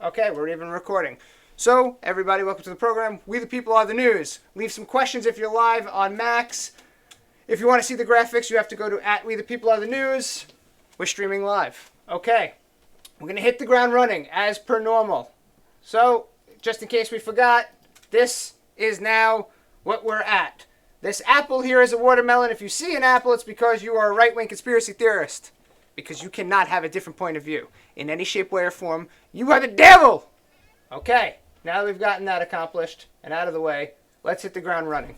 Okay, we're even recording. So, everybody, welcome to the program. We the People are the news. Leave some questions if you're live on Max. If you want to see the graphics, you have to go to @WeThePeopleAreTheNews. We're streaming live. Okay, we're going to hit the ground running as per normal. So, just in case we forgot, this is now what we're at. This apple here is a watermelon. If you see an apple, it's because you are a right-wing conspiracy theorist. Because you cannot have a different point of view. In any shape, way, or form, you are the devil! Okay, now that we've gotten that accomplished and out of the way, let's hit the ground running.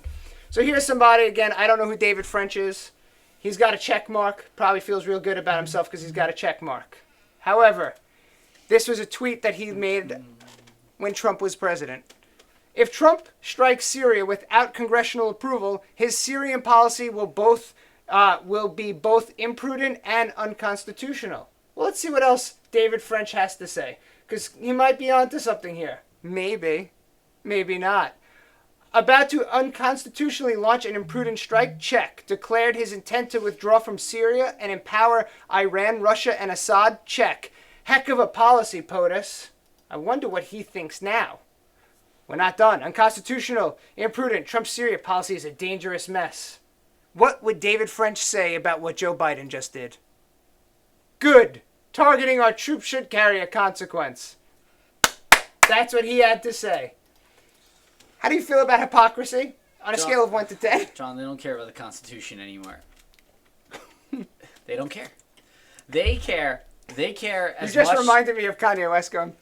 So here's somebody, again, I don't know who David French is. He's got a check mark. Probably feels real good about himself because he's got a check mark. However, this was a tweet that he made when Trump was president. If Trump strikes Syria without congressional approval, his Syrian policy will be both imprudent and unconstitutional. Well, let's see what else David French has to say, because he might be onto something here. Maybe, maybe not. About to unconstitutionally launch an imprudent strike? Check. Declared his intent to withdraw from Syria and empower Iran, Russia, and Assad? Check. Heck of a policy, POTUS. I wonder what he thinks now. We're not done. Unconstitutional, imprudent. Trump's Syria policy is a dangerous mess. What would David French say about what Joe Biden just did? Good. Targeting our troops should carry a consequence. That's what he had to say. How do you feel about hypocrisy on a scale of 1 to 10? John, they don't care about the Constitution anymore. They don't care. They care as much... You just reminded me of Kanye West going,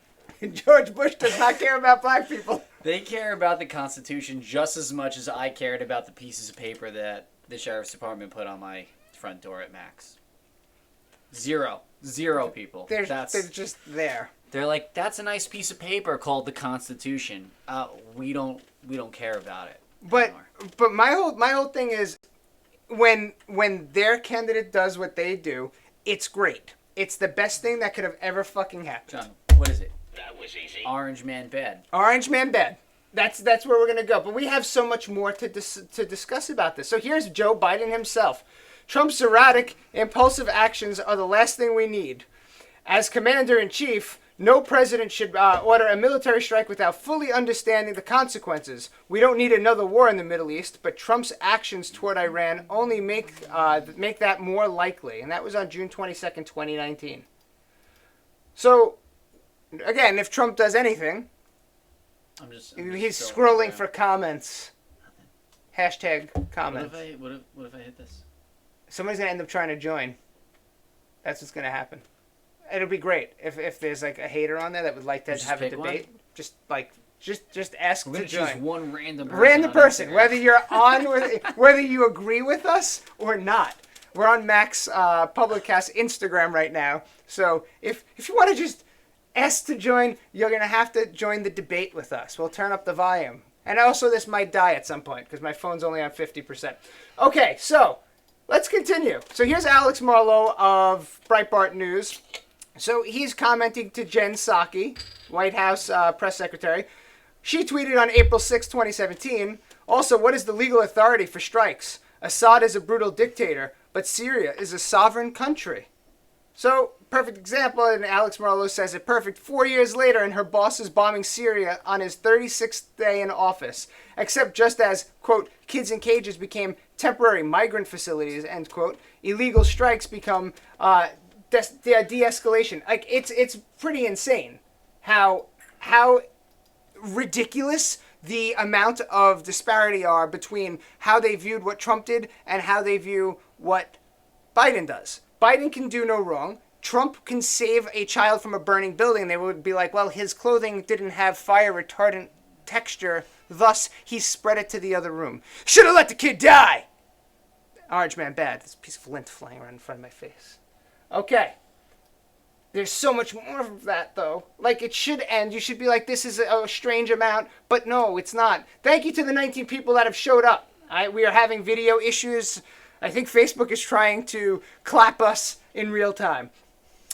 George Bush does not care about black people. They care about the Constitution just as much as I cared about the pieces of paper that the Sheriff's Department put on my front door at Max. Zero people. They're just there. They're like, that's a nice piece of paper called the Constitution. We don't care about it anymore. But my whole thing is when their candidate does what they do, it's great. It's the best thing that could have ever fucking happened. John, what is it? That was easy. Orange man bad. Orange man bad. That's where we're going to go. But we have so much more to discuss about this. So here's Joe Biden himself. Trump's erratic, impulsive actions are the last thing we need. As commander-in-chief, no president should order a military strike without fully understanding the consequences. We don't need another war in the Middle East, but Trump's actions toward Iran only make that more likely. And that was on June 22nd, 2019. So, again, if Trump does anything, he's scrolling for comments. Hashtag comments. What if I hit this? Somebody's gonna end up trying to join. That's what's gonna happen. It'll be great if there's like a hater on there that would like to have a debate. One? Just ask to join. Choose one random person, whether you're on whether you agree with us or not. We're on Max Publicast Instagram right now, so if you want to just ask to join, you're gonna have to join the debate with us. We'll turn up the volume, and also this might die at some point because my phone's only on 50%. Okay, so let's continue. So here's Alex Marlow of Breitbart News. So he's commenting to Jen Psaki, White House press secretary. She tweeted on April 6, 2017, also, what is the legal authority for strikes? Assad is a brutal dictator, but Syria is a sovereign country. So, perfect example, and Alex Marlow says it perfect. 4 years later, and her boss is bombing Syria on his 36th day in office. Except just as, quote, kids in cages became temporary migrant facilities, end quote, illegal strikes become de-escalation. Like, it's pretty insane how ridiculous the amount of disparity are between how they viewed what Trump did and how they view what Biden does. Biden can do no wrong. Trump can save a child from a burning building. They would be like, well, his clothing didn't have fire retardant texture, thus he spread it to the other room. Should have let the kid die! Orange man bad. There's a piece of lint flying around in front of my face. Okay. There's so much more of that, though. Like, it should end. You should be like, this is a strange amount. But no, it's not. Thank you to the 19 people that have showed up. We are having video issues. I think Facebook is trying to clap us in real time.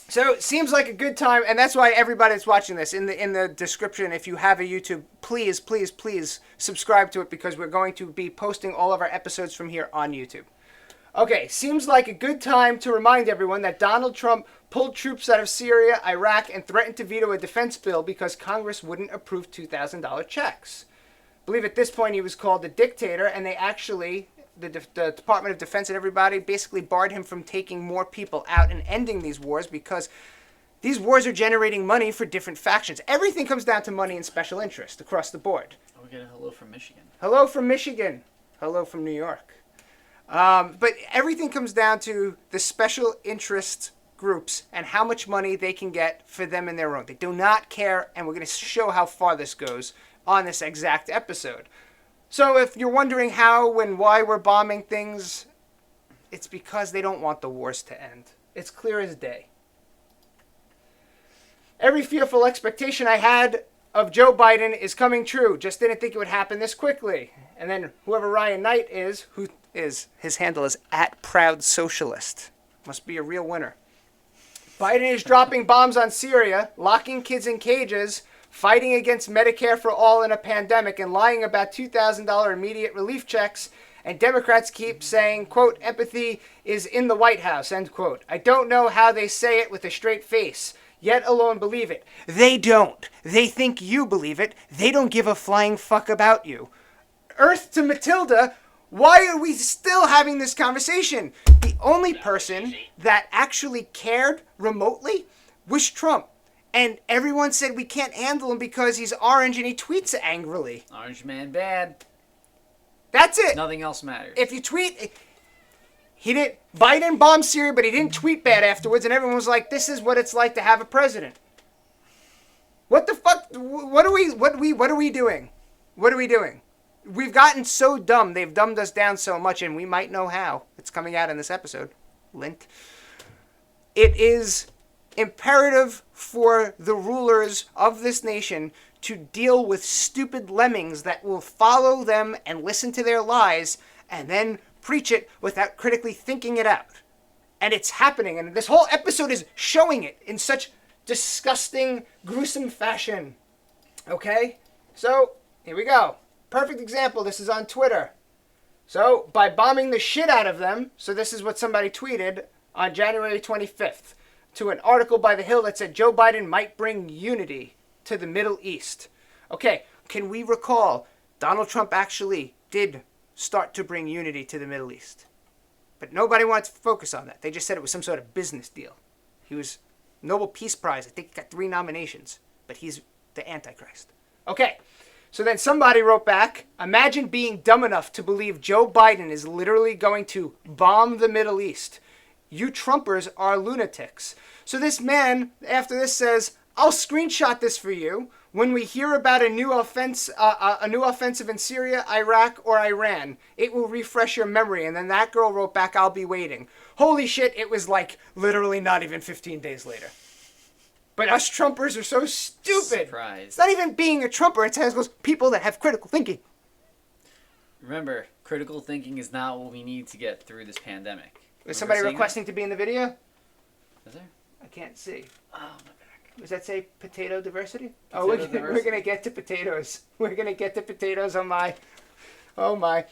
So it seems like a good time, and that's why everybody that's watching this, in the description, if you have a YouTube, please, please, please subscribe to it, because we're going to be posting all of our episodes from here on YouTube. Okay, seems like a good time to remind everyone that Donald Trump pulled troops out of Syria, Iraq, and threatened to veto a defense bill because Congress wouldn't approve $2,000 checks. I believe at this point he was called a dictator, and they actually, the Department of Defense and everybody basically barred him from taking more people out and ending these wars because these wars are generating money for different factions. Everything comes down to money and special interest across the board. Oh, we get a hello from Michigan. Hello from Michigan. Hello from New York. But everything comes down to the special interest groups and how much money they can get for them and their own. They do not care, and we're going to show how far this goes on this exact episode. So if you're wondering how and why we're bombing things, it's because they don't want the wars to end. It's clear as day. Every fearful expectation I had of Joe Biden is coming true. Just didn't think it would happen this quickly. And then whoever Ryan Knight is, his handle is @ProudSocialist. Must be a real winner. Biden is dropping bombs on Syria, locking kids in cages, fighting against Medicare for all in a pandemic, and lying about $2,000 immediate relief checks. And Democrats keep saying, quote, empathy is in the White House, end quote. I don't know how they say it with a straight face, yet alone believe it. They don't. They think you believe it. They don't give a flying fuck about you. Earth to Matilda, why are we still having this conversation? The only person that actually cared remotely was Trump. And everyone said we can't handle him because he's orange and he tweets angrily. Orange man bad. That's it. Nothing else matters. If you tweet, Biden bombed Syria, but he didn't tweet bad afterwards, and everyone was like, this is what it's like to have a president. What the fuck? What are we doing? What are we doing? We've gotten so dumb. They've dumbed us down so much, and we might know how. It's coming out in this episode. Lint. It is imperative for the rulers of this nation to deal with stupid lemmings that will follow them and listen to their lies and then preach it without critically thinking it out. And it's happening, and this whole episode is showing it in such disgusting, gruesome fashion. Okay? So, here we go. Perfect example. This is on Twitter. So, by bombing the shit out of them, so this is what somebody tweeted on January 25th to an article by The Hill that said Joe Biden might bring unity to the Middle East. Okay, can we recall Donald Trump actually did start to bring unity to the Middle East? But nobody wanted to focus on that. They just said it was some sort of business deal. He was Nobel Peace Prize. I think he got 3 nominations, but he's the Antichrist. Okay, so then somebody wrote back, imagine being dumb enough to believe Joe Biden is literally going to bomb the Middle East. You Trumpers are lunatics. So this man, after this, says, I'll screenshot this for you when we hear about a new offensive in Syria, Iraq, or Iran. It will refresh your memory. And then that girl wrote back, I'll be waiting. Holy shit, it was like literally not even 15 days later. But us Trumpers are so stupid. Surprise. It's not even being a Trumper. It's those people that have critical thinking. Remember, critical thinking is not what we need to get through this pandemic. Was somebody requesting to be in the video? Is there? I can't see. Oh, my back. Does that say potato diversity? Potato We're diversity. going to get to potatoes. We're going to get to potatoes. Oh my.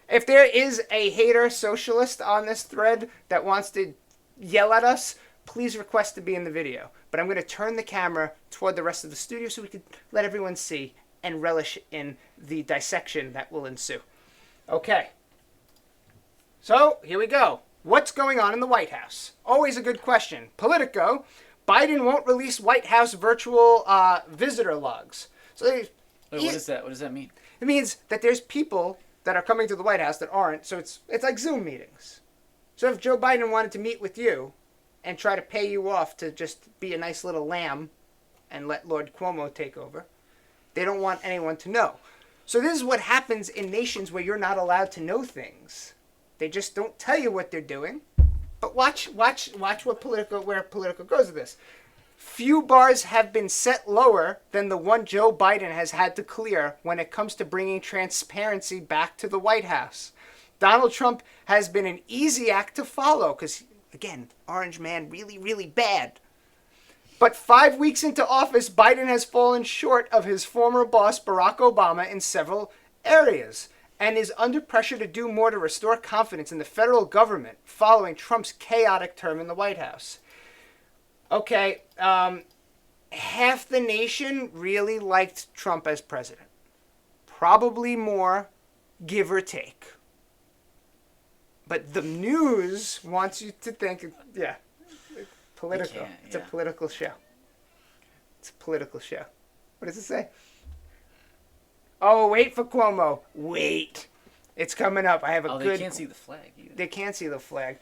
If there is a hater socialist on this thread that wants to yell at us, please request to be in the video. But I'm going to turn the camera toward the rest of the studio so we can let everyone see and relish in the dissection that will ensue. Okay. So, here we go. What's going on in the White House? Always a good question. Politico, Biden won't release White House virtual visitor logs. So Wait, what is that? What does that mean? it means that there's people that are coming to the White House that aren't, so it's like Zoom meetings. So if Joe Biden wanted to meet with you and try to pay you off to just be a nice little lamb and let Lord Cuomo take over, they don't want anyone to know. So this is what happens in nations where you're not allowed to know things. They just don't tell you what they're doing. But watch where Politico goes with this. Few bars have been set lower than the one Joe Biden has had to clear when it comes to bringing transparency back to the White House. Donald Trump has been an easy act to follow because, again, orange man, really, really bad. But 5 weeks into office, Biden has fallen short of his former boss, Barack Obama, in several areas, and is under pressure to do more to restore confidence in the federal government following Trump's chaotic term in the White House. Okay, half the nation really liked Trump as president. Probably more, give or take. But the news wants you to think, yeah, political. It's a political show. It's a political show. What does it say? Oh, wait for Cuomo. Wait. It's coming up. I have a good... Oh, they can't see the flag either. They can't see the flag.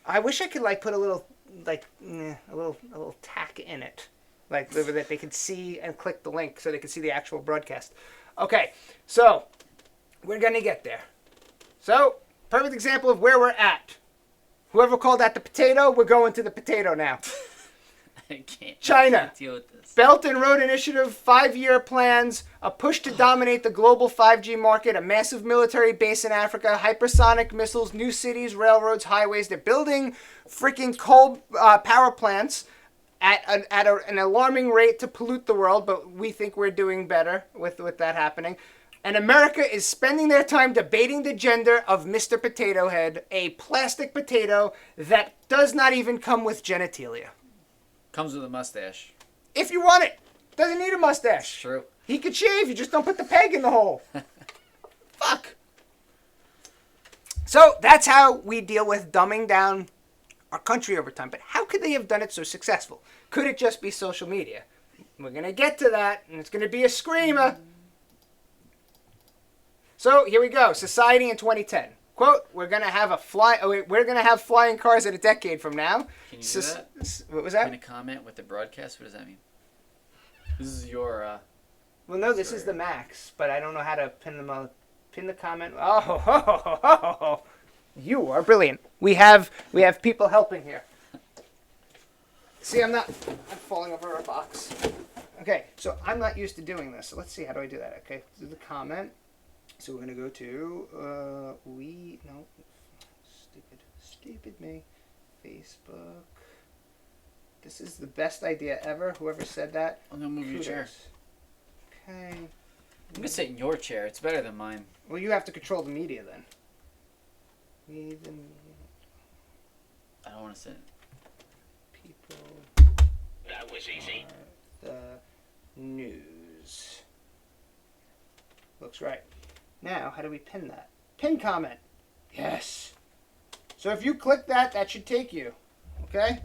I wish I could, like, put a little, like, a little tack in it. Like, that they could see and click the link so they could see the actual broadcast. Okay, so, we're going to get there. So, perfect example of where we're at. Whoever called that the potato, we're going to the potato now. I can't. China. I can't deal with this. Belt and Road Initiative, 5-year plans, a push to dominate the global 5G market, a massive military base in Africa, hypersonic missiles, new cities, railroads, highways. They're building freaking coal power plants at an alarming rate to pollute the world, but we think we're doing better with that happening. And America is spending their time debating the gender of Mr. Potato Head, a plastic potato that does not even come with genitalia. Comes with a mustache. If you want it. Doesn't need a mustache. True. He could shave, you just don't put the peg in the hole. Fuck. So that's how we deal with dumbing down our country over time. But how could they have done it so successful? Could it just be social media? We're going to get to that, and it's going to be a screamer. So here we go. Society in 2010. Quote, we're going to have flying cars in a decade from now. Can you do that? What was that? Can you comment with the broadcast? What does that mean? This is your... Well, no, this is the max, but I don't know how to pin the comment. Oh, you are brilliant. We have people helping here. See, I'm falling over a box. Okay, so I'm not used to doing this. So let's see, how do I do that? Okay, do the comment. So we're going to go to, stupid me, Facebook. This is the best idea ever. Whoever said that. I'm going to move your chair. Okay. I'm going to sit in your chair. It's better than mine. Well, you have to control the media then. I don't want to sit. People. That was easy. The news. Looks right. Now, how do we pin that? Pin comment. Yes. So if you click that, that should take you. Okay?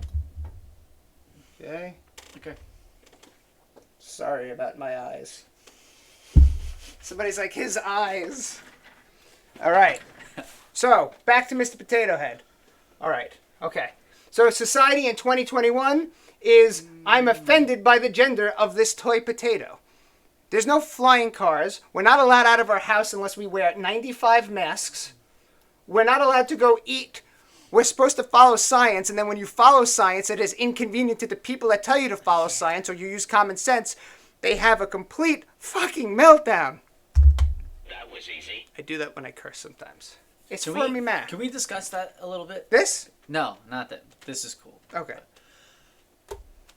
Okay. Okay. Sorry about my eyes. Somebody's like, his eyes. All right. So, back to Mr. Potato Head. All right. Okay. So, society in 2021 is, I'm offended by the gender of this toy potato. There's no flying cars. We're not allowed out of our house unless we wear 95 masks. We're not allowed to go eat. We're supposed to follow science, and then when you follow science, it is inconvenient to the people that tell you to follow science or you use common sense. They have a complete fucking meltdown. That was easy. I do that when I curse sometimes. It's Can for we, me, man. Can we discuss that a little bit? This? No, not that. This is cool. Okay.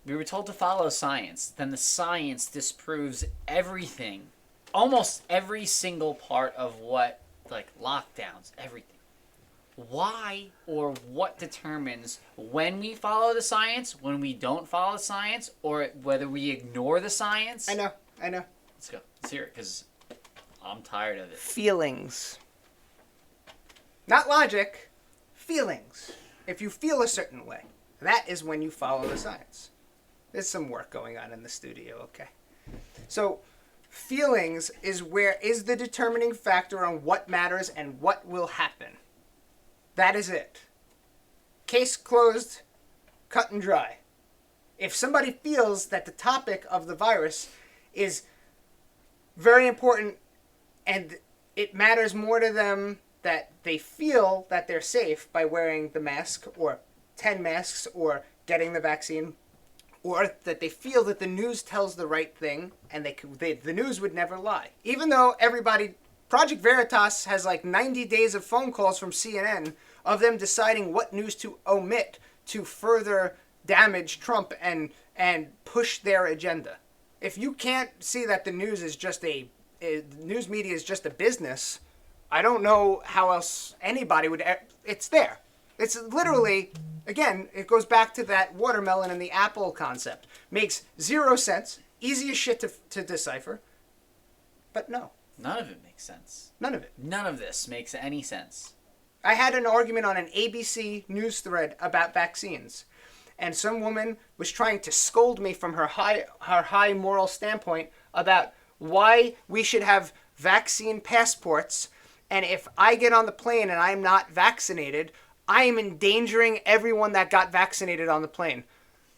We were told to follow science. Then the science disproves everything. Almost every single part of what, like, lockdowns, everything. Why or what determines when we follow the science, when we don't follow the science, or whether we ignore the science? I know. Let's go. Let's hear it, because I'm tired of it. Feelings. Not logic. Feelings. If you feel a certain way, that is when you follow the science. There's some work going on in the studio, okay? So, feelings is the determining factor on what matters and what will happen. That is it. Case closed, cut and dry. If somebody feels that the topic of the virus is very important and it matters more to them that they feel that they're safe by wearing the mask or 10 masks or getting the vaccine, or that they feel that the news tells the right thing and the news would never lie. Even though Project Veritas has like 90 days of phone calls from CNN of them deciding what news to omit to further damage Trump and push their agenda. If you can't see that the news is just news media is just a business, I don't know how else anybody would. It's there. It's literally Again, it goes back to that watermelon and the apple concept. Makes 0 sense. Easy as shit to decipher. But no. None of it makes sense. None of it. None of this makes any sense. I had an argument on an ABC news thread about vaccines. And some woman was trying to scold me from her high moral standpoint about why we should have vaccine passports. And if I get on the plane and I'm not vaccinated, I am endangering everyone that got vaccinated on the plane.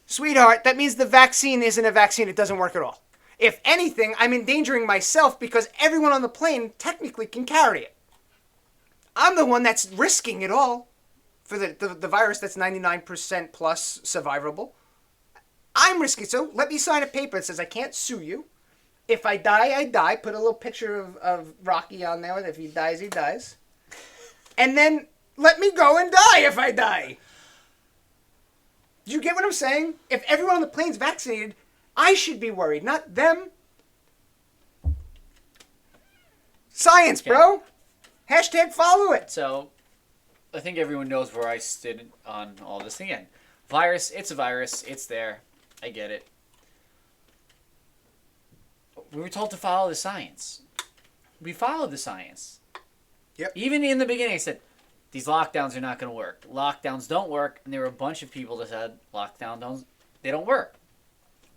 Sweetheart, that means the vaccine isn't a vaccine. It doesn't work at all. If anything, I'm endangering myself because everyone on the plane technically can carry it. I'm the one that's risking it all for the virus that's 99% plus survivable. I'm risking. So let me sign a paper that says I can't sue you. If I die, I die. Put a little picture of Rocky on there. If he dies, he dies. And then let me go and die if I die. Do you get what I'm saying? If everyone on the plane's vaccinated, I should be worried, not them. Science, bro. Hashtag follow it. So, I think everyone knows where I stood on all this. Again, virus, it's a virus. It's there. I get it. We were told to follow the science. We followed the science. Yep. Even in the beginning, I said, these lockdowns are not going to work. Lockdowns don't work. And there were a bunch of people that said, they don't work.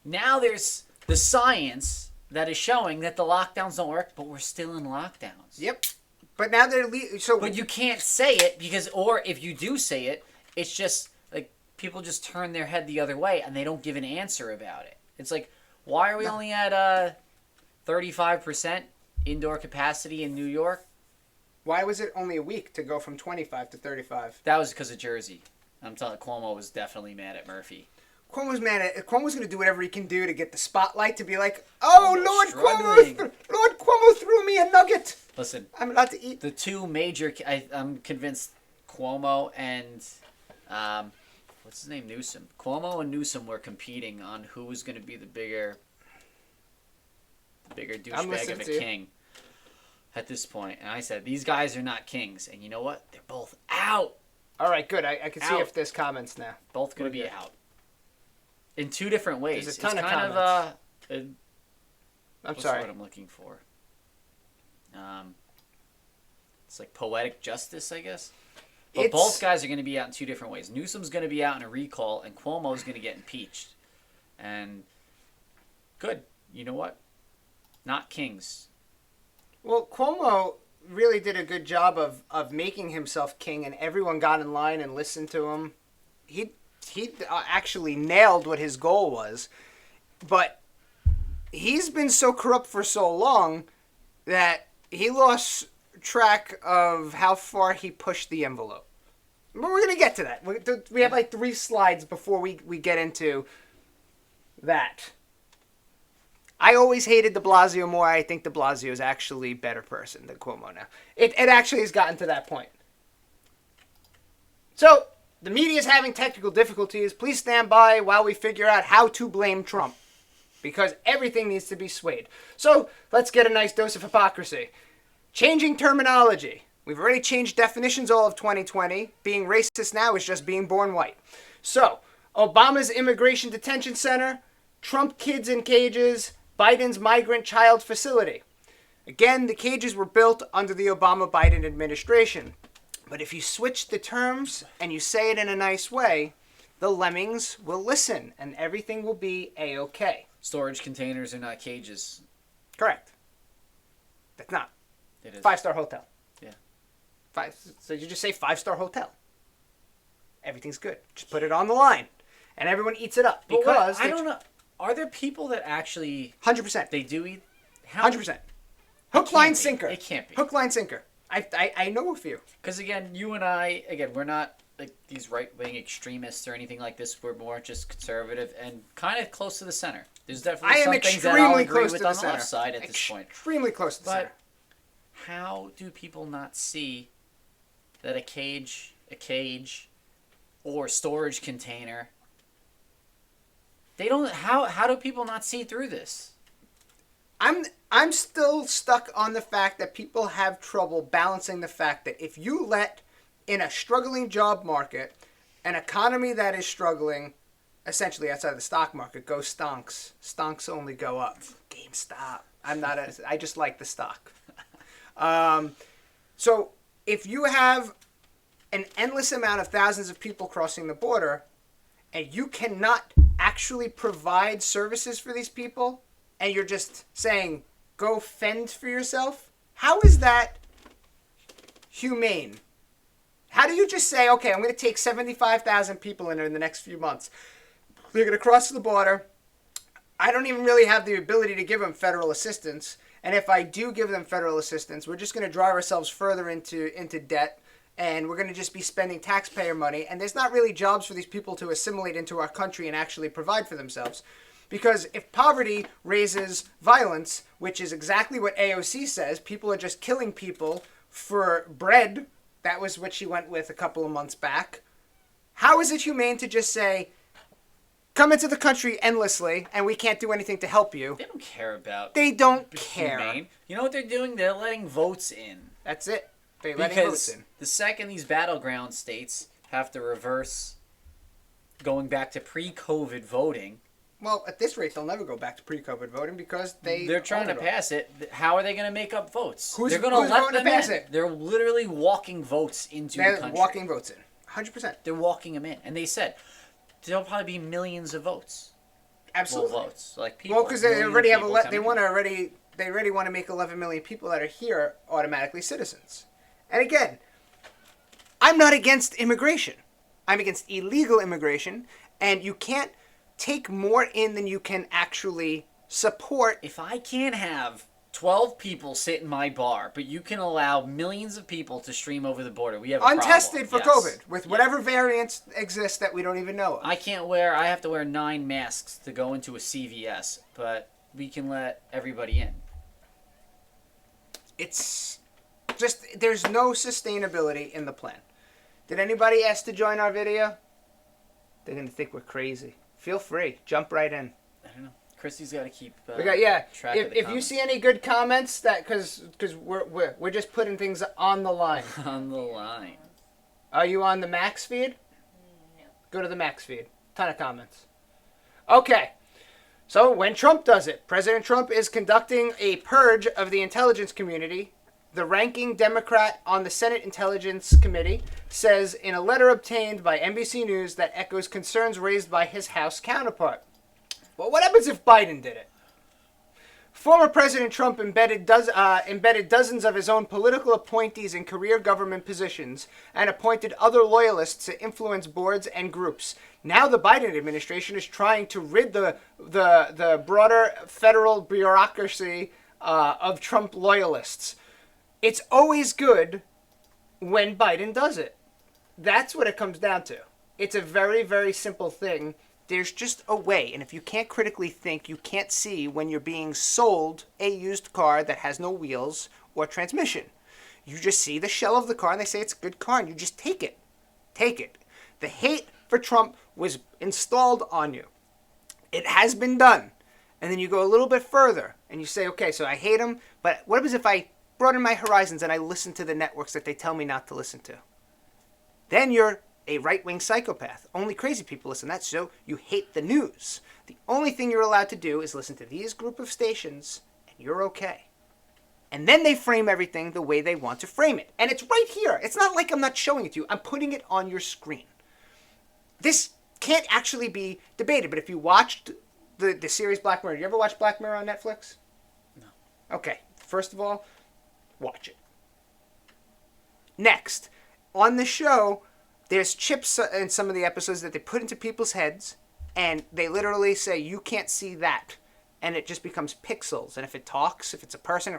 Now there's the science that is showing that the lockdowns don't work, but we're still in lockdowns. Yep. But now they're But you can't say it because, or if you do say it, it's just like people just turn their head the other way and they don't give an answer about it. It's like, why are we only at 35% indoor capacity in New York? Why was it only a week to go from 25 to 35? That was because of Jersey. I'm telling you, Cuomo was definitely mad at Murphy. Cuomo's going to do whatever he can do to get the spotlight to be like, oh, Lord Cuomo threw me a nugget. Listen, I'm allowed to eat. The two major, I'm convinced Cuomo and, what's his name, Newsom. Cuomo and Newsom were competing on who was going to be the bigger douchebag of a king at this point. And I said, these guys are not kings. And you know what? They're both out. All right, good. I can see Out. if there's comments now. Both going to be out. In two different ways. There's a ton it's of kind comments. I'm I'm sorry. What I'm looking for. It's like poetic justice, I guess. But both guys are going to be out in two different ways. Newsom's going to be out in a recall, and Cuomo's going to get impeached. And good. You know what? Not kings. Well, Cuomo really did a good job of making himself king, and everyone got in line and listened to him. He actually nailed what his goal was, but he's been so corrupt for so long that he lost track of how far he pushed the envelope. But we're going to get to that. We have like 3 slides before we get into that. I always hated de Blasio more. I think de Blasio is actually a better person than Cuomo now. It actually has gotten to that point. So, the media is having technical difficulties. Please stand by while we figure out how to blame Trump. Because everything needs to be swayed. So, let's get a nice dose of hypocrisy. Changing terminology. We've already changed definitions all of 2020. Being racist now is just being born white. So, Obama's immigration detention center, Trump kids in cages, Biden's migrant child facility. Again, the cages were built under the Obama-Biden administration. But if you switch the terms and you say it in a nice way, the lemmings will listen and everything will be A-okay. Storage containers are not cages. Correct. That's not. It is. 5-star hotel. Yeah. So you just say 5-star hotel. Everything's good. Just put it on the line. And everyone eats it up. Because I don't know. Are there people that actually... 100%. They do eat... 100%. Hook, line, sinker. It can't be. Hook, line, sinker. I know a few. Because again, you and I, we're not like these right-wing extremists or anything like this. We're more just conservative and kind of close to the center. There's definitely some things that I'll agree with on the left side at this point. Extremely close to the center. How do people not see that a cage, or storage container? They don't. How do people not see through this? I'm still stuck on the fact that people have trouble balancing the fact that if you let in a struggling job market an economy that is struggling, essentially outside of the stock market, go stonks. Stonks only go up. GameStop. I just like the stock. So if you have an endless amount of thousands of people crossing the border, and you cannot actually provide services for these people, and you're just saying, go fend for yourself, how is that humane? How do you just say, okay, I'm going to take 75,000 people in the next few months. They're going to cross the border. I don't even really have the ability to give them federal assistance. And if I do give them federal assistance, we're just going to drive ourselves further into debt. And we're going to just be spending taxpayer money. And there's not really jobs for these people to assimilate into our country and actually provide for themselves. Because if poverty raises violence, which is exactly what AOC says, people are just killing people for bread. That was what she went with a couple of months back. How is it humane to just say, come into the country endlessly and we can't do anything to help you? They don't care about. They don't care. Humane. You know what they're doing? They're letting votes in. That's it. They're letting votes in. The second these battleground states have to reverse going back to pre-COVID voting. Well, at this rate, they'll never go back to pre-COVID voting because they're trying to pass it. How are they going to make up votes? Who's they're going to let them pass in. it? They're literally walking votes into the country. They're walking votes in. 100%. They're walking them in. And they said there'll probably be millions of votes. Absolutely. Well, votes. Like people. Well, because they already have they already want to make 11 million people that are here automatically citizens. And again, I'm not against immigration. I'm against illegal immigration, and you can't take more in than you can actually support. If I can't have 12 people sit in my bar, but you can allow millions of people to stream over the border, we have a untested problem. for COVID, with whatever variants exist that we don't even know of. I have to wear 9 masks to go into a CVS, but we can let everybody in. It's just, there's no sustainability in the plan. Did anybody ask to join our video? They're going to think we're crazy. Feel free. Jump right in. I don't know. Christy's got to keep we got, yeah. track of the If you see any good comments, that because we're just putting things on the line. on the line. Are you on the Max feed? No. Go to the Max feed. Ton of comments. Okay. So when Trump does it, President Trump is conducting a purge of the intelligence community. The ranking Democrat on the Senate Intelligence Committee says in a letter obtained by NBC News that echoes concerns raised by his House counterpart. Well, what happens if Biden did it? Former President Trump embedded dozens of his own political appointees in career government positions and appointed other loyalists to influence boards and groups. Now the Biden administration is trying to rid the broader federal bureaucracy of Trump loyalists. It's always good when Biden does it. That's what it comes down to. It's a very, very simple thing. There's just a way, and if you can't critically think, you can't see when you're being sold a used car that has no wheels or transmission. You just see the shell of the car, and they say it's a good car, and you just take it. Take it. The hate for Trump was installed on you. It has been done. And then you go a little bit further, and you say, okay, so I hate him, but what happens if I broaden my horizons and I listen to the networks that they tell me not to listen to? Then you're a right-wing psychopath. Only crazy people listen to that, so you hate the news. The only thing you're allowed to do is listen to these group of stations, and you're okay. And then they frame everything the way they want to frame it. And it's right here. It's not like I'm not showing it to you. I'm putting it on your screen. This can't actually be debated, but if you watched the series Black Mirror, you ever watch Black Mirror on Netflix? No. Okay, first of all, watch it. Next, on the show, there's chips in some of the episodes that they put into people's heads, and they literally say, you can't see that. And it just becomes pixels. And if it talks, if it's a person,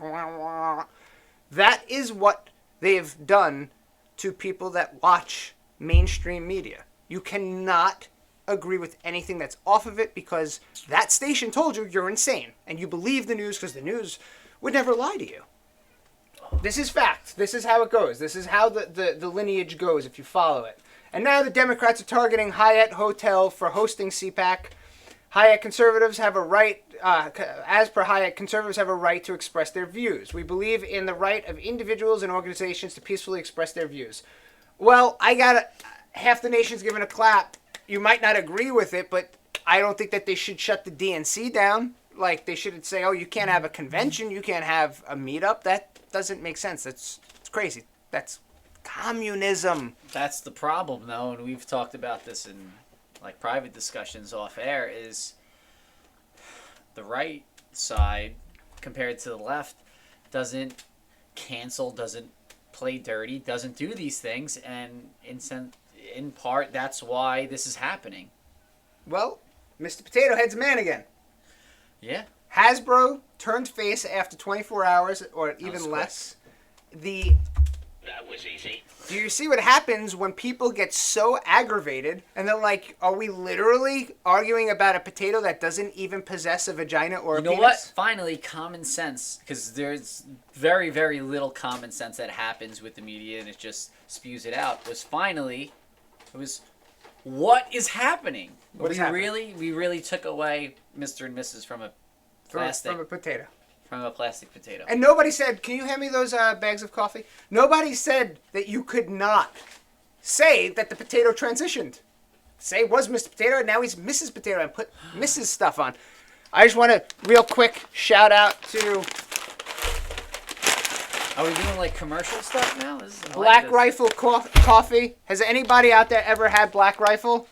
that is what they've done to people that watch mainstream media. You cannot agree with anything that's off of it because that station told you you're insane. And you believe the news because the news would never lie to you. This is fact. This is how it goes. This is how the lineage goes if you follow it. And now the Democrats are targeting Hyatt Hotel for hosting CPAC. Hyatt conservatives have a right, as per Hyatt, conservatives have a right to express their views. We believe in the right of individuals and organizations to peacefully express their views. Well, half the nation's giving a clap. You might not agree with it, but I don't think that they should shut the DNC down. Like, they should say, oh, you can't have a convention, you can't have a meetup. That doesn't make sense. It's crazy. That's communism. That's the problem, though, and we've talked about this in like private discussions off air, is the right side compared to the left doesn't cancel, doesn't play dirty, doesn't do these things, and in part that's why this is happening. Well, Mr. Potato Head's a man again. Yeah. Hasbro turned face after 24 hours or even less. That was easy. Do you see what happens when people get so aggravated and they're like, are we literally arguing about a potato that doesn't even possess a vagina or a penis? You know what? Finally, common sense, because there's very, very little common sense that happens with the media and it just spews it out, was what is happening? What is happening? We really took away Mr. and Mrs. from a plastic From a potato. From a plastic potato. And nobody said, can you hand me those bags of coffee? Nobody said that you could not say that the potato transitioned. Say it was Mr. Potato, and now he's Mrs. Potato, and put Mrs. stuff on. I just want to, real quick, shout out to Are we doing like commercial stuff now? Black Rifle Coffee. Has anybody out there ever had Black Rifle?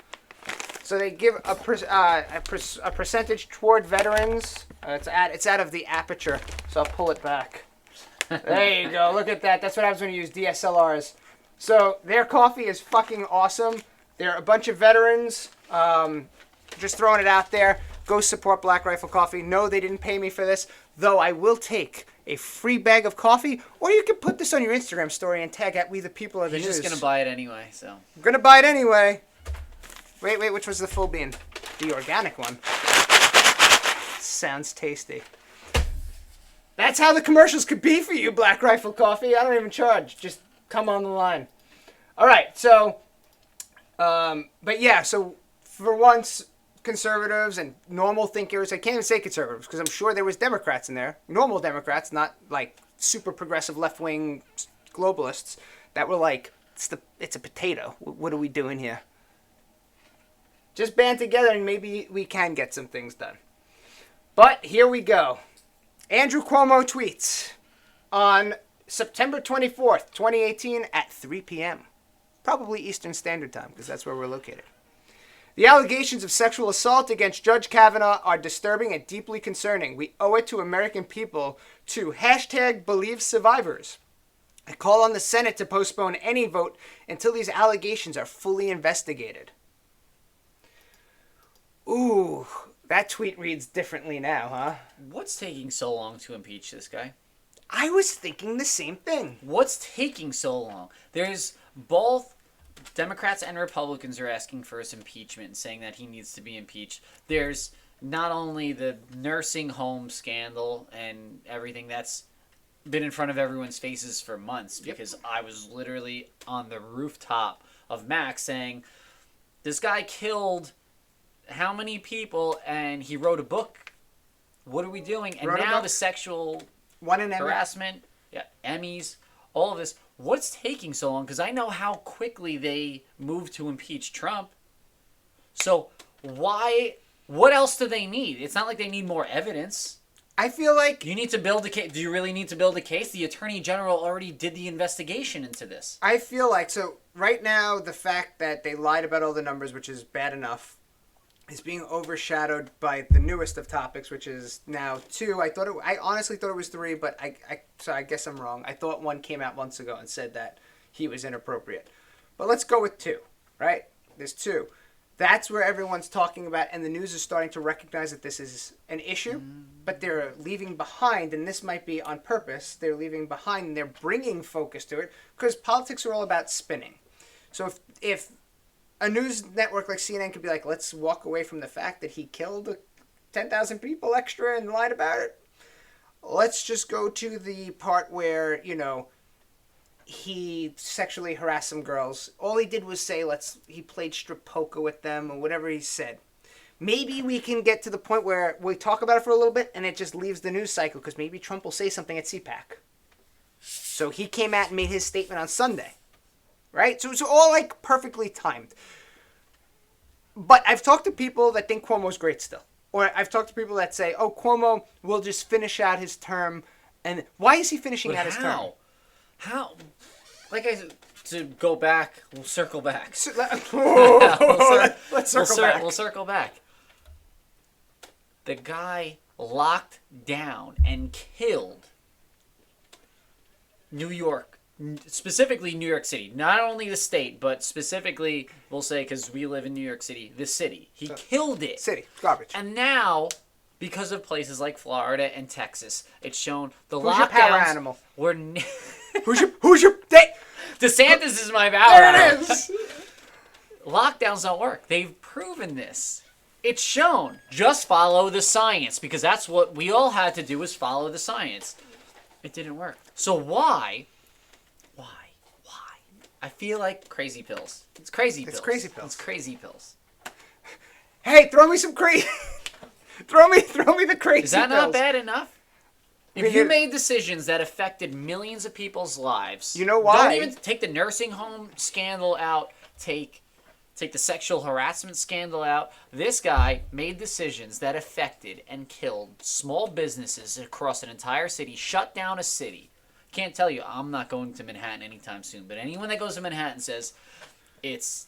So they give a percentage toward veterans. It's out of the aperture, so I'll pull it back. There you go. Look at that. That's what happens when you use DSLRs. So their coffee is fucking awesome. They're a bunch of veterans. Just throwing it out there. Go support Black Rifle Coffee. No, they didn't pay me for this, though I will take a free bag of coffee, or you can put this on your Instagram story and tag at We the People of the News. He's just gonna buy it anyway, so. I'm gonna buy it anyway. Wait, which was the full bean? The organic one. Sounds tasty. That's how the commercials could be for you, Black Rifle Coffee. I don't even charge. Just come on the line. All right, so, but yeah, so for once, conservatives and normal thinkers, I can't even say conservatives because I'm sure there was Democrats in there, normal Democrats, not like super progressive left-wing globalists that were like, it's a potato. What are we doing here? Just band together and maybe we can get some things done. But here we go. Andrew Cuomo tweets on September 24th, 2018 at 3 p.m. Probably Eastern Standard Time because that's where we're located. The allegations of sexual assault against Judge Kavanaugh are disturbing and deeply concerning. We owe it to American people to #believe survivors. I call on the Senate to postpone any vote until these allegations are fully investigated. Ooh, that tweet reads differently now, huh? What's taking so long to impeach this guy? I was thinking the same thing. What's taking so long? There's both Democrats and Republicans are asking for his impeachment, saying that he needs to be impeached. There's not only the nursing home scandal and everything that's been in front of everyone's faces for months, because I was literally on the rooftop of Max saying, this guy killed how many people, and he wrote a book. What are we doing? And now the sexual harassment, Emmys, all of this. What's taking so long? Because I know how quickly they moved to impeach Trump. So what else do they need? It's not like they need more evidence. I feel like you need to build a case. Do you really need to build a case? The Attorney General already did the investigation into this. I feel like, so right now, the fact that they lied about all the numbers, which is bad enough, is being overshadowed by the newest of topics, which is now 2. I honestly thought it was 3, but so I guess I'm wrong. I thought 1 came out months ago and said that he was inappropriate. But let's go with 2, right? There's 2. That's where everyone's talking about, and the news is starting to recognize that this is an issue, but they're leaving behind, and this might be on purpose, they're leaving behind, and they're bringing focus to it, because politics are all about spinning. So if a news network like CNN could be like, let's walk away from the fact that he killed 10,000 people extra and lied about it. Let's just go to the part where, he sexually harassed some girls. All he did was say, he played strip poker with them or whatever he said. Maybe we can get to the point where we talk about it for a little bit and it just leaves the news cycle because maybe Trump will say something at CPAC. So he came out and made his statement on Sunday. right? So it's all like perfectly timed. But I've talked to people that think Cuomo's great still. Or I've talked to people that say, oh, Cuomo will just finish out his term. And why is he finishing out his term? How? Like I said, to go back, we'll circle back. Let's circle back. We'll circle back. The guy locked down and killed New York, specifically New York City. Not only the state, but specifically, we'll say, because we live in New York City, the city. He killed it. City. Garbage. And now, because of places like Florida and Texas, it's shown the Who's your lockdowns power animal? were... Who's your... DeSantis is my power There animal. it is. Lockdowns don't work. They've proven this. It's shown. Just follow the science, because that's what we all had to do, is follow the science. It didn't work. So why? I feel like crazy pills. It's crazy pills. It's crazy pills. It's crazy pills. Hey, throw me some crazy... throw me the crazy Is that pills. not bad enough? If you made decisions that affected millions of people's lives... You know why? Don't even take the nursing home scandal out. Take the sexual harassment scandal out. This guy made decisions that affected and killed small businesses across an entire city, shut down a city. Can't tell you, I'm not going to Manhattan anytime soon, but anyone that goes to Manhattan says it's...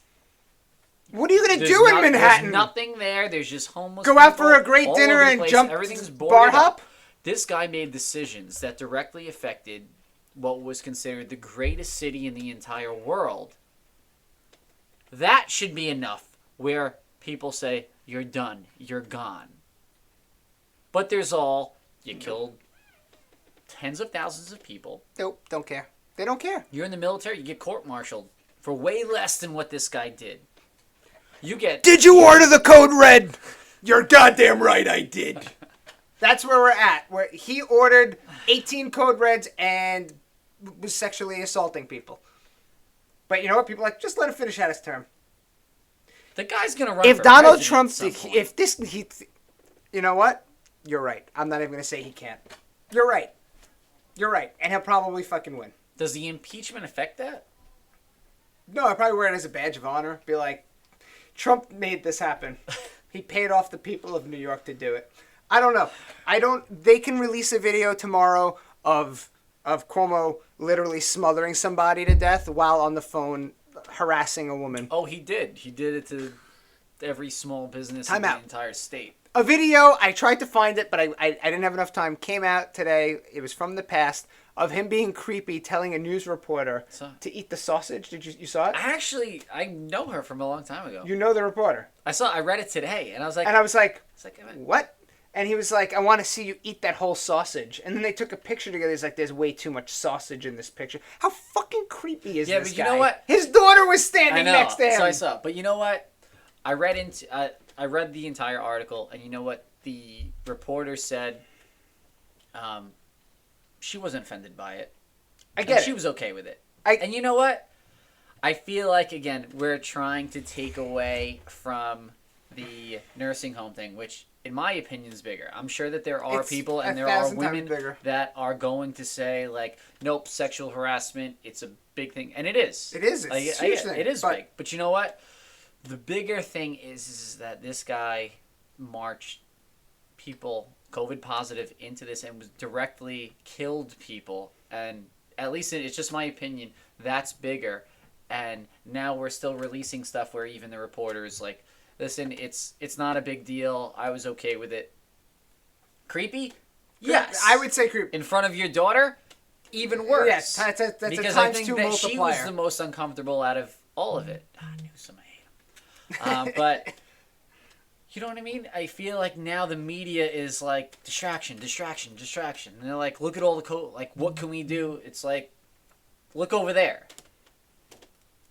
What are you going to do in Manhattan? There's nothing there. There's just homeless Go people out for a great all dinner over the and place. jump Everything's bar boarded up. hop? This guy made decisions that directly affected what was considered the greatest city in the entire world. That should be enough where people say, you're done, you're gone. But there's you killed tens of thousands of people. Nope, don't care. They don't care. You're in the military, you get court-martialed for way less than what this guy did. You get... Did you order the code red? You're goddamn right I did. That's where we're at. Where he ordered 18 code reds and was sexually assaulting people. But you know what? People are like, just let him finish out his term. The guy's gonna run. If for Donald president Trump, at some point. You know what? You're right. I'm not even gonna say he can't. You're right. You're right, and he'll probably fucking win. Does the impeachment affect that? No, I'd probably wear it as a badge of honor. Be like, Trump made this happen. He paid off the people of New York to do it. I don't know. They can release a video tomorrow of Cuomo literally smothering somebody to death while on the phone harassing a woman. Oh, he did. He did it to every small business Time in out. the entire state. A video, I tried to find it, but I didn't have enough time, came out today, it was from the past, of him being creepy, telling a news reporter to eat the sausage. Did you saw it? I know her from a long time ago. You know the reporter. I read it today, and I was like... What? And he was like, I want to see you eat that whole sausage. And then they took a picture together. He's like, there's way too much sausage in this picture. How fucking creepy is this guy? Yeah, but you know what? His daughter was standing next to him. So I saw. But you know what? I read the entire article, and you know what the reporter said? She wasn't offended by it. I get it. She was okay with it. And you know what? I feel like, again, we're trying to take away from the nursing home thing, which, in my opinion, is bigger. I'm sure that there are people and there are women that are going to say, like, nope, sexual harassment, it's a big thing. And it is. It is. It's a huge thing. It is big. But you know what? The bigger thing is that this guy marched people COVID positive into this and was directly killed people. And at least it's just my opinion, that's bigger. And now we're still releasing stuff where even the reporters like, listen, it's not a big deal. I was okay with it. Creepy? Yes. I would say creepy. In front of your daughter? Even worse. Yes, that's because a I times think two that multiplier. she was the most uncomfortable out of all of it. I knew somebody hate him. But you know what I mean? I feel like now the media is like distraction. And they're like, look at all the like, what can we do? It's like, look over there.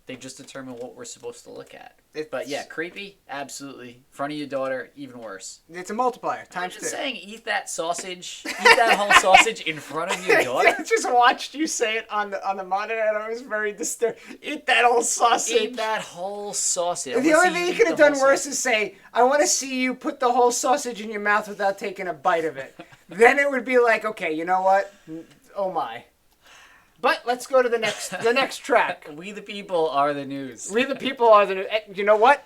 They just determine what we're supposed to look at. But yeah, creepy, absolutely. In front of your daughter, even worse. It's a multiplier, times I'm two. just saying, eat that sausage, eat that whole sausage in front of your daughter. I just watched you say it on the monitor, and I was very disturbed. Eat that whole sausage. Eat that whole sausage. The only thing you could have done worse is say, I want to see you put the whole sausage in your mouth without taking a bite of it. Then it would be like, okay, you know what? Oh my. But let's go to the next track. We the people are the news. We the people are the new. You know what?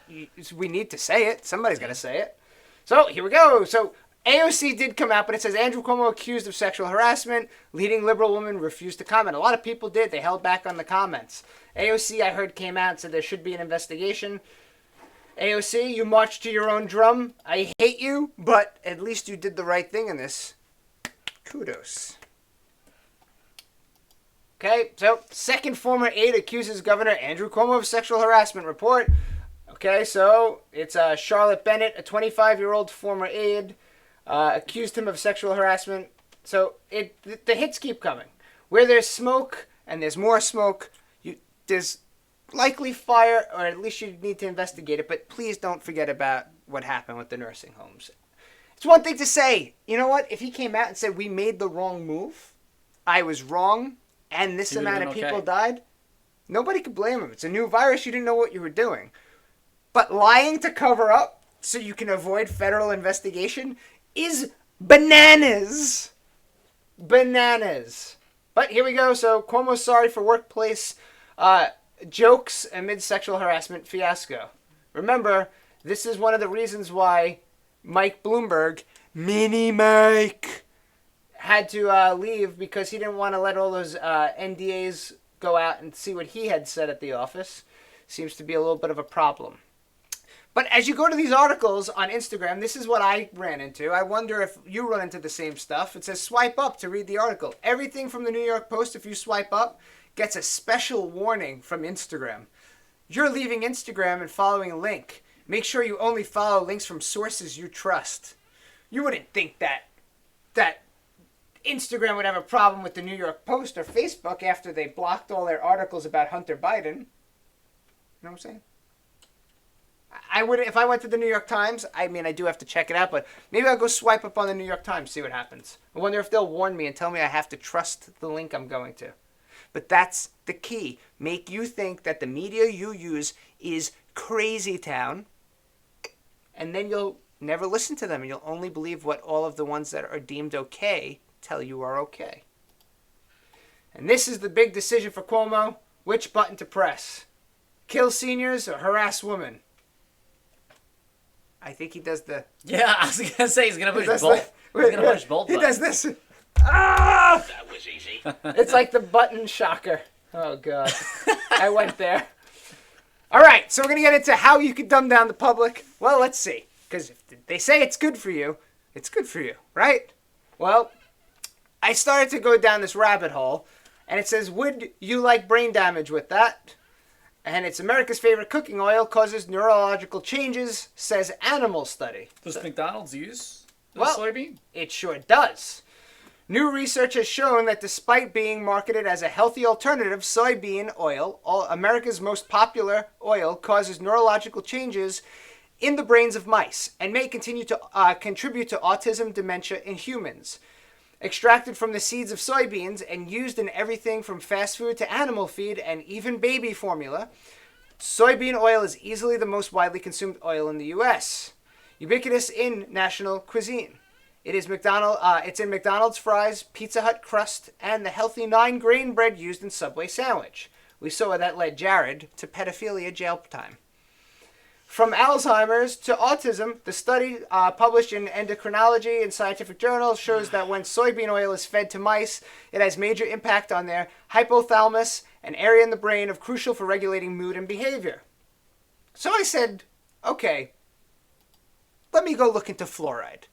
We need to say it. Somebody's got to say it. So here we go. So AOC did come out, but it says Andrew Cuomo accused of sexual harassment. Leading liberal woman refused to comment. A lot of people did. They held back on the comments. AOC, I heard, came out and said there should be an investigation. AOC, you marched to your own drum. I hate you, but at least you did the right thing in this. Kudos. Okay, so second former aide accuses Governor Andrew Cuomo of sexual harassment report. Okay, so it's Charlotte Bennett, a 25-year-old former aide, accused him of sexual harassment. So the hits keep coming. Where there's smoke, and there's more smoke, there's likely fire, or at least you need to investigate it, but please don't forget about what happened with the nursing homes. It's one thing to say, you know what, if he came out and said, we made the wrong move, I was wrong, and this amount of people died, nobody could blame him. It's a new virus, you didn't know what you were doing. But lying to cover up so you can avoid federal investigation is bananas. Bananas. But here we go, so Cuomo's sorry for workplace jokes amid sexual harassment fiasco. Remember, this is one of the reasons why Mike Bloomberg, Mini Mike, had to leave, because he didn't want to let all those NDAs go out and see what he had said at the office. Seems to be a little bit of a problem. But as you go to these articles on Instagram, this is what I ran into. I wonder if you run into the same stuff. It says swipe up to read the article. Everything from the New York Post, if you swipe up, gets a special warning from Instagram. You're leaving Instagram and following a link. Make sure you only follow links from sources you trust. You wouldn't think that Instagram would have a problem with the New York Post or Facebook after they blocked all their articles about Hunter Biden. You know what I'm saying? I would, if I went to the New York Times, I mean, I do have to check it out, but maybe I'll go swipe up on the New York Times, see what happens. I wonder if they'll warn me and tell me I have to trust the link I'm going to. But that's the key. Make you think that the media you use is crazy town, and then you'll never listen to them, and you'll only believe what all of the ones that are deemed okay tell you are okay. And this is the big decision for Cuomo. Which button to press? Kill seniors or harass women? I think he does the... Yeah, I was going to say he's going to push both. He's going to push both He buttons. does this. Ah! That was easy. It's like the button shocker. Oh, God. I went there. All right, so we're going to get into how you can dumb down the public. Well, let's see. Because if they say it's good for you, it's good for you, right? Well, I started to go down this rabbit hole, and it says, would you like brain damage with that? And it's America's favorite cooking oil causes neurological changes, says animal study. Does McDonald's use the Well, soybean? It sure does. New research has shown that despite being marketed as a healthy alternative, soybean oil, America's most popular oil, causes neurological changes in the brains of mice and may continue to contribute to autism, dementia in humans. Extracted from the seeds of soybeans and used in everything from fast food to animal feed and even baby formula, soybean oil is easily the most widely consumed oil in the U.S. Ubiquitous in national cuisine. It's in McDonald's fries, Pizza Hut crust, and the healthy 9-grain bread used in Subway sandwich. We saw where that led Jared to pedophilia jail time. From Alzheimer's to autism, the study published in Endocrinology and Scientific Journal shows that when soybean oil is fed to mice, it has major impact on their hypothalamus, an area in the brain of crucial for regulating mood and behavior. So I said, okay, let me go look into fluoride.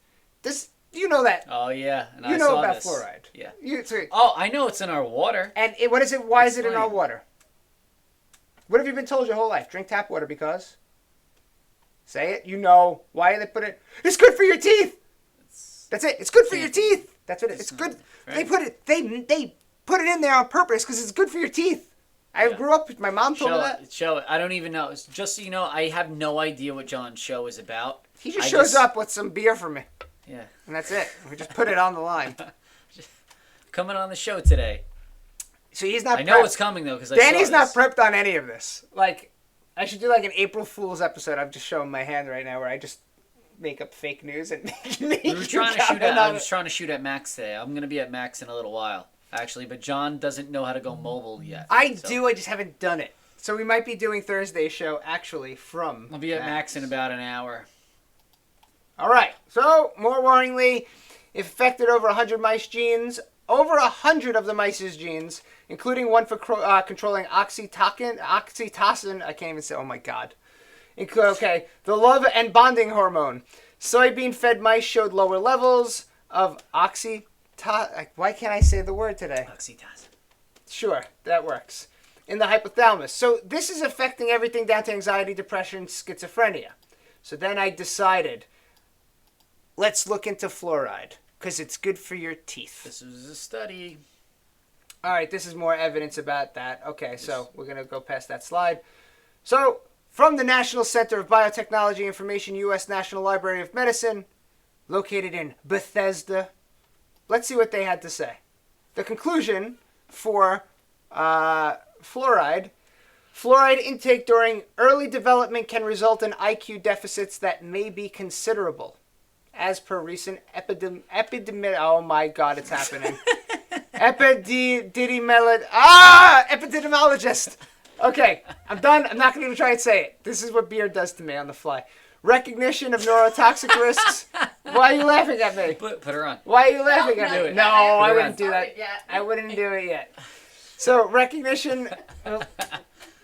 You know that. Oh, yeah. And You I know saw about this. fluoride. Yeah. So, Oh, I know it's in our water. and what is it? Why is it in our Explain. water? What have you been told your whole life? Drink tap water because? Say it. You know. Why do they put it? It's good for your teeth. That's it. It's good for your teeth. That's what it is. It's good. Right. They put it in there on purpose because it's good for your teeth. I grew up. My mom told me that. Show it. I don't even know. Just so you know, I have no idea what John's show is about. He just shows up with some beer for me, Yeah. and that's it. We just put it on the line. Coming on the show today. So he's not. I know prepped. it's coming though because Danny's not prepped on any of this. Like, I should do like an April Fool's episode. I'm just showing my hand right now where I just make up fake news and make We were you trying to shoot comment at. I on was it. trying to shoot at Max today. I'm gonna be at Max in a little while. actually, but John doesn't know how to go mobile yet. I so. do, I just haven't done it. So we might be doing Thursday's show actually from I'll be at Max in about an hour. All right. So, more worryingly, it affected over 100 mice genes. Over 100 of the mice's genes, including one for controlling oxytocin. I can't even say, oh my God. Okay, the love and bonding hormone. Soybean-fed mice showed lower levels of why can't I say the word today? Oxytocin. Sure, that works. In the hypothalamus. So this is affecting everything down to anxiety, depression, schizophrenia. So then I decided, let's look into fluoride, because it's good for your teeth. This was a study. All right, this is more evidence about that. Okay, so we're going to go past that slide. So, from the National Center of Biotechnology Information, U.S. National Library of Medicine, located in Bethesda, let's see what they had to say. The conclusion for fluoride intake during early development can result in IQ deficits that may be considerable. As per recent oh my God, it's happening. Epidemiologist. Okay, I'm done. I'm not going to even try and say it. This is what beer does to me on the fly. Recognition of neurotoxic risks. Why are you laughing at me? Put her on. Why are you laughing at me? No, I wouldn't do that. I wouldn't do it yet. So recognition, we'll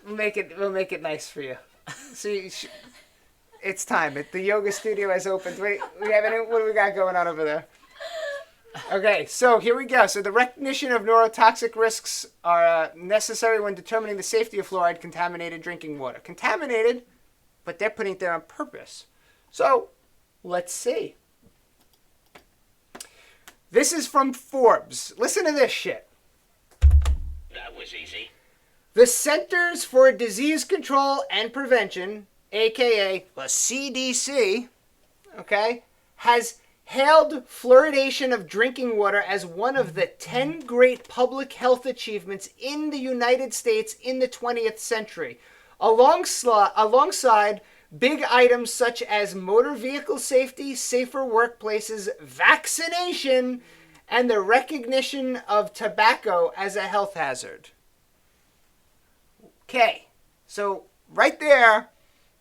make it nice for you. See, it's time. The yoga studio has opened. Wait, what do we got going on over there? Okay, so here we go. So the recognition of neurotoxic risks are necessary when determining the safety of fluoride-contaminated drinking water. Contaminated, but they're putting it there on purpose. So let's see. This is from Forbes. Listen to this shit. That was easy. The Centers for Disease Control and Prevention, aka the CDC, okay, has hailed fluoridation of drinking water as one of the 10 great public health achievements in the United States in the 20th century, alongside big items such as motor vehicle safety, safer workplaces, vaccination, and the recognition of tobacco as a health hazard. Okay, so right there,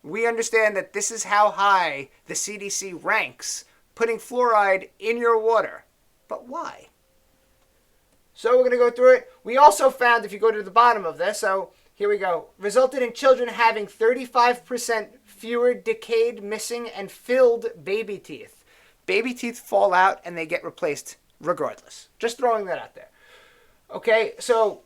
we understand that this is how high the CDC ranks putting fluoride in your water. But why? So we're going to go through it. We also found, if you go to the bottom of this, so here we go, resulted in children having 35% fewer decayed, missing, and filled baby teeth. Baby teeth fall out and they get replaced regardless. Just throwing that out there. Okay, so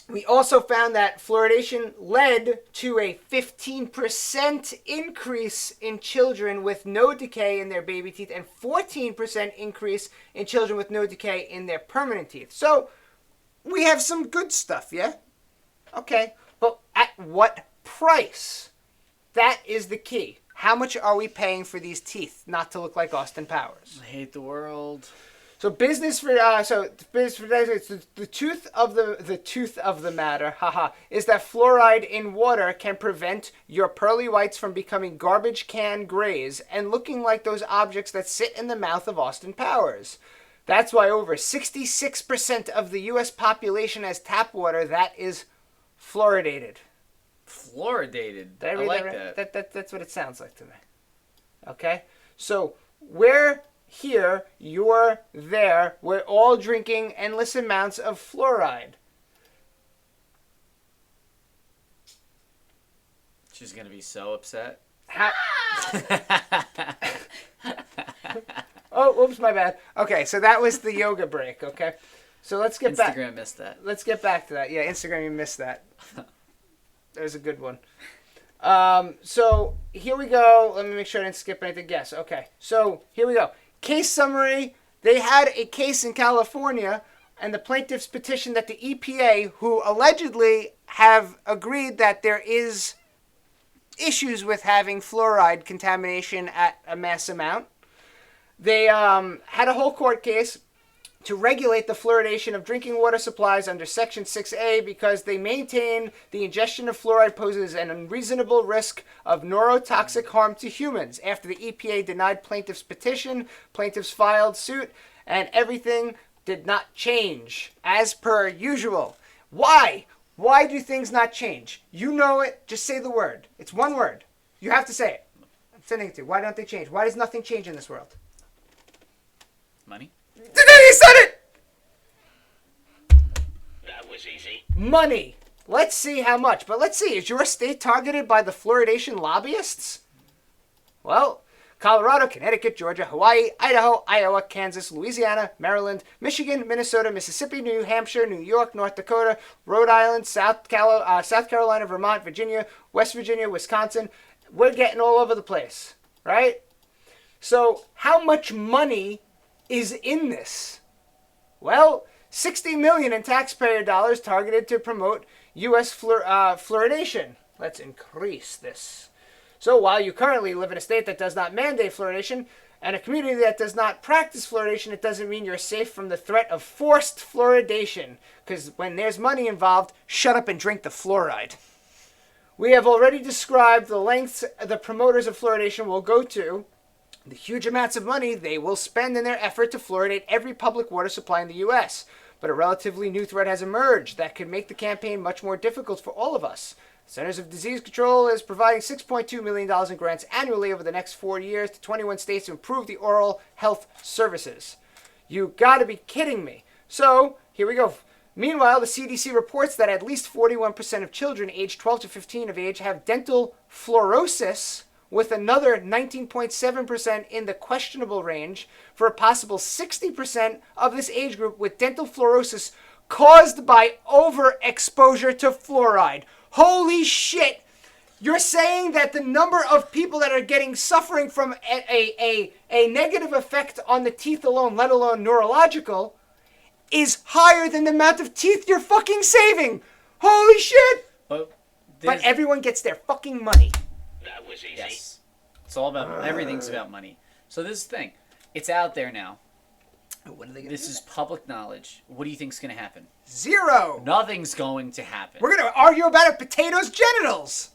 we also found that fluoridation led to a 15% increase in children with no decay in their baby teeth and 14% increase in children with no decay in their permanent teeth. So we have some good stuff, yeah? Okay, but at what price? That is the key. How much are we paying for these teeth not to look like Austin Powers? I hate the world. So the truth of the matter, is that fluoride in water can prevent your pearly whites from becoming garbage can grays and looking like those objects that sit in the mouth of Austin Powers. That's why over 66% of the U.S. population has tap water that is fluoridated. Fluoridated. Did I I read like that. that. That's what it sounds like to me. Okay? So we're here, you're there, we're all drinking endless amounts of fluoride. She's going to be so upset. Oh, oops, my bad. Okay, so that was the yoga break, okay? So let's get back. Instagram missed that. Let's get back to that. Yeah, Instagram, you missed that. There's a good one. So here we go. Let me make sure I didn't skip anything. Yes, okay. So here we go. Case summary. They had a case in California, and the plaintiffs petitioned that the EPA, who allegedly have agreed that there is issues with having fluoride contamination at a mass amount, they had a whole court case to regulate the fluoridation of drinking water supplies under Section 6A because they maintain the ingestion of fluoride poses an unreasonable risk of neurotoxic harm to humans. After the EPA denied plaintiffs' petition, plaintiffs filed suit, and everything did not change as per usual. Why? Why do things not change? You know it. Just say the word. It's one word. You have to say it. I'm sending it to you. Why don't they change? Why does nothing change in this world? Money? You said it! That was easy. Money. Let's see how much. But let's see. Is your state targeted by the fluoridation lobbyists? Well, Colorado, Connecticut, Georgia, Hawaii, Idaho, Iowa, Kansas, Louisiana, Maryland, Michigan, Minnesota, Mississippi, New Hampshire, New York, North Dakota, Rhode Island, South Carolina, Vermont, Virginia, West Virginia, Wisconsin. We're getting all over the place, right? So how much money is in this? Well, $60 million in taxpayer dollars targeted to promote U.S. fluoridation. Let's increase this. So while you currently live in a state that does not mandate fluoridation and a community that does not practice fluoridation, it doesn't mean you're safe from the threat of forced fluoridation. Because when there's money involved, shut up and drink the fluoride. We have already described the lengths the promoters of fluoridation will go to, the huge amounts of money they will spend in their effort to fluoridate every public water supply in the U.S. But a relatively new threat has emerged that could make the campaign much more difficult for all of us. Centers of Disease Control is providing $6.2 million in grants annually over the next 4 years to 21 states to improve the oral health services. You gotta be kidding me. So, here we go. Meanwhile, the CDC reports that at least 41% of children aged 12 to 15 of age have dental fluorosis, with another 19.7% in the questionable range, for a possible 60% of this age group with dental fluorosis caused by overexposure to fluoride. Holy shit! You're saying that the number of people that are suffering from a negative effect on the teeth alone, let alone neurological, is higher than the amount of teeth you're fucking saving. Holy shit! But everyone gets their fucking money. That was easy. yes. It's all about, everything's about money. So this is the thing. It's out there now. What are they gonna This do? is public knowledge. What do you think's going to happen? Zero. Nothing's going to happen. We're gonna argue about a potato's genitals.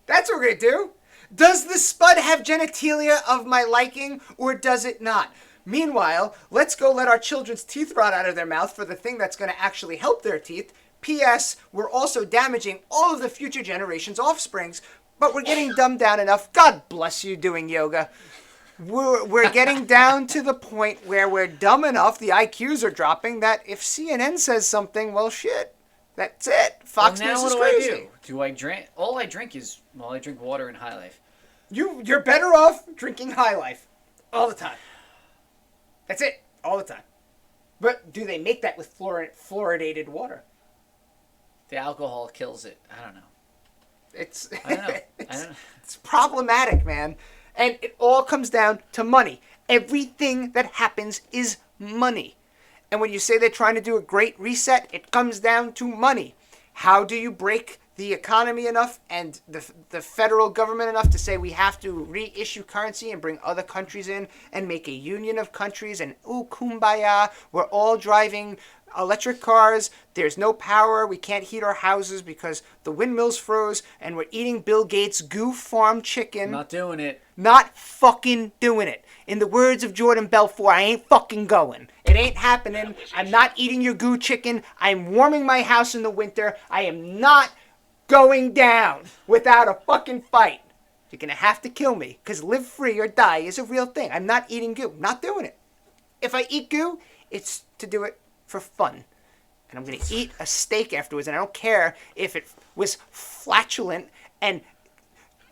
That's what we're gonna do. Does the spud have genitalia of my liking, or does it not? Meanwhile, let's go let our children's teeth rot out of their mouth for the thing that's gonna actually help their teeth. P.S. We're also damaging all of the future generations' offsprings, but we're getting dumbed down enough. God bless you doing yoga. We're getting down to the point where we're dumb enough, the IQs are dropping, that if CNN says something, well, shit, that's it. Fox well, now News is what crazy. do I do? Do I drink? All I drink is, I drink water and High Life. You're better off drinking High Life all the time. That's it, all the time. But do they make that with fluoridated water? The alcohol kills it. I don't know. It's I don't know. I don't know. It's problematic, man. And it all comes down to money. Everything that happens is money. And when you say they're trying to do a great reset, it comes down to money. How do you break the economy enough and the federal government enough to say we have to reissue currency and bring other countries in and make a union of countries and ooh, kumbaya, we're all driving electric cars, there's no power, we can't heat our houses because the windmills froze, and we're eating Bill Gates' goo farm chicken. Not doing it. Not fucking doing it. In the words of Jordan Belfort, I ain't fucking going. It ain't happening. I'm not eating your goo chicken. I'm warming my house in the winter. I am not going down without a fucking fight. You're gonna have to kill me, because live free or die is a real thing. I'm not eating goo. Not doing it. If I eat goo, it's to do it for fun. And I'm going to eat a steak afterwards, and I don't care if it was flatulent and...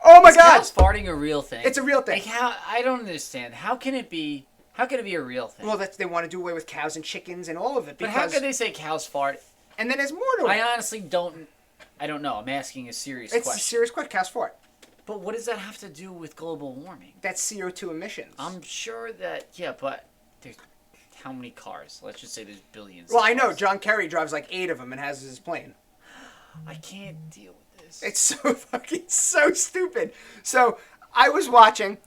Oh my God! Is cows farting a real thing? It's a real thing. Like I don't understand. How can it be a real thing? Well, they want to do away with cows and chickens and all of it. But how could they say cows fart? And then there's more to it. I honestly don't... I don't know. I'm asking a serious question. It's a serious question. Cows fart. But what does that have to do with global warming? That's CO2 emissions. I'm sure that... Yeah, but... There's... How many cars? Let's just say there's billions. Well, of I know. cars. John Kerry drives like 8 of them and has his plane. I can't deal with this. It's so fucking so stupid. So I'm watching,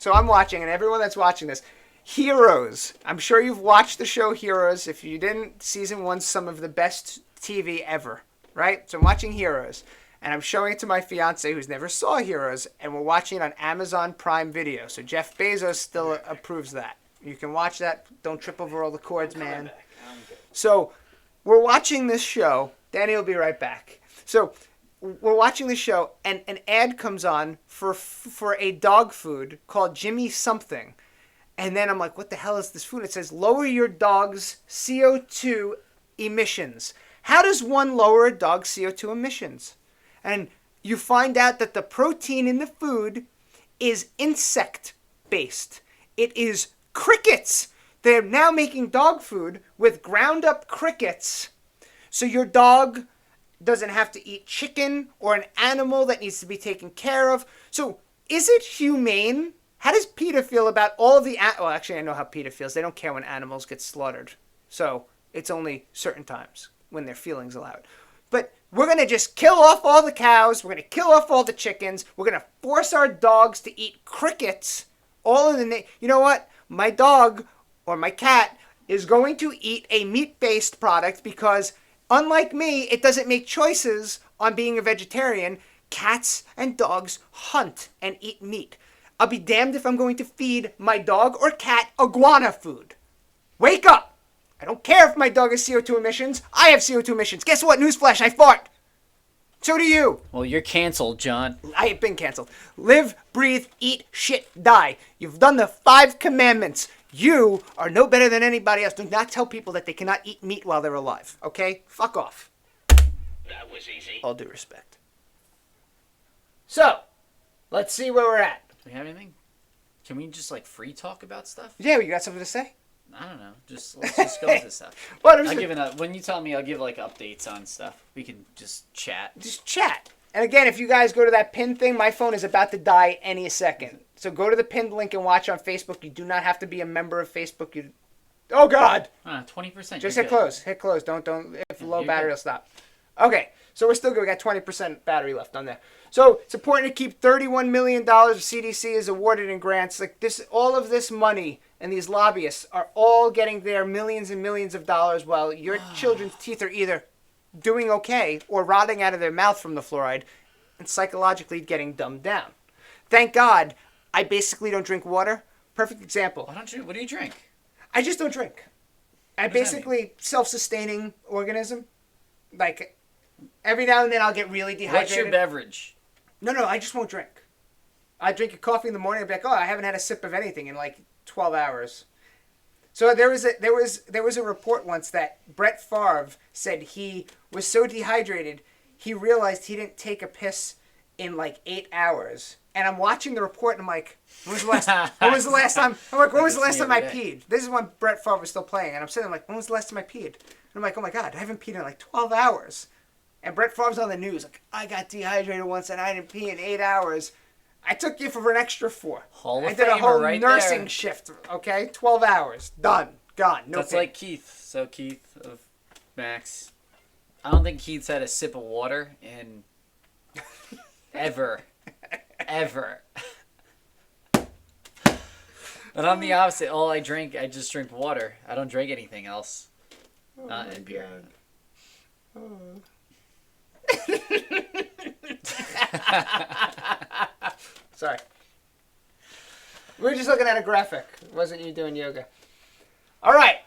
and everyone that's watching this, Heroes. I'm sure you've watched the show Heroes. If you didn't, season 1's some of the best TV ever, right? So I'm watching Heroes, and I'm showing it to my fiance who's never saw Heroes, and we're watching it on Amazon Prime Video. So Jeff Bezos still approves that. You can watch that. Don't trip over all the cords, man. So we're watching this show. Danny will be right back. So we're watching the show, and an ad comes on for a dog food called Jimmy something. And then I'm like, what the hell is this food? It says, lower your dog's CO2 emissions. How does one lower a dog's CO2 emissions? And you find out that the protein in the food is insect-based. It is crickets. They're now making dog food with ground-up crickets. So your dog doesn't have to eat chicken or an animal that needs to be taken care of. So is it humane? How does PETA feel about all the... Well, actually, I know how PETA feels. They don't care when animals get slaughtered. So it's only certain times when their feelings allow it. But we're going to just kill off all the cows. We're going to kill off all the chickens. We're going to force our dogs to eat crickets. All in the name... You know what? My dog or my cat is going to eat a meat-based product because, unlike me, it doesn't make choices on being a vegetarian. Cats and dogs hunt and eat meat. I'll be damned if I'm going to feed my dog or cat iguana food. Wake up! I don't care if my dog has CO2 emissions. I have CO2 emissions. Guess what? Newsflash, I fart. So do you. Well, you're canceled, John. I have been canceled. Live, breathe, eat, shit, die. You've done the 5 commandments. You are no better than anybody else. Do not tell people that they cannot eat meat while they're alive. Okay? Fuck off. That was easy. All due respect. So, let's see where we're at. Do we have anything? Can we just like free talk about stuff? Yeah, you got something to say? I don't know. Let's just go with this stuff. What? I'll give when you tell me, I'll give like updates on stuff. We can just chat. Just chat. And again, if you guys go to that pinned thing, my phone is about to die any second. So go to the pinned link and watch on Facebook. You do not have to be a member of Facebook. Oh God! 20%. Just hit close. Hit close. Don't. If low battery, will stop. Okay. So we're still good. We got 20% battery left on there. So it's important to keep $31 million of CDC is awarded in grants. Like this, all of this money and these lobbyists are all getting their millions and millions of dollars while your children's teeth are either doing okay or rotting out of their mouth from the fluoride and psychologically getting dumbed down. Thank God I basically don't drink water. Perfect example. What do you drink? I just don't drink. I'm basically self-sustaining organism. Like every now and then I'll get really dehydrated. What's your beverage? No, I just won't drink. I drink a coffee in the morning and be like, oh, I haven't had a sip of anything in like 12 hours. So there was a report once that Brett Favre said he was so dehydrated he realized he didn't take a piss in like 8 hours. And I'm watching the report and I'm like, when was the last time? I'm like, when was the last time I peed? This is when Brett Favre was still playing. And I'm sitting there like, when was the last time I peed? And I'm like, oh my God, I haven't peed in like 12 hours. And Brett Favre's on the news like, I got dehydrated once and I didn't pee in 8 hours. I took you for an extra 4. I did a whole nursing shift, okay? 12 hours. Done. Gone. No That's pain. like Keith. So Keith of Max. I don't think Keith's had a sip of water in ever. Ever. And I'm the opposite. I just drink water. I don't drink anything else. Not in beer. Sorry. We were just looking at a graphic. It wasn't you doing yoga. All right.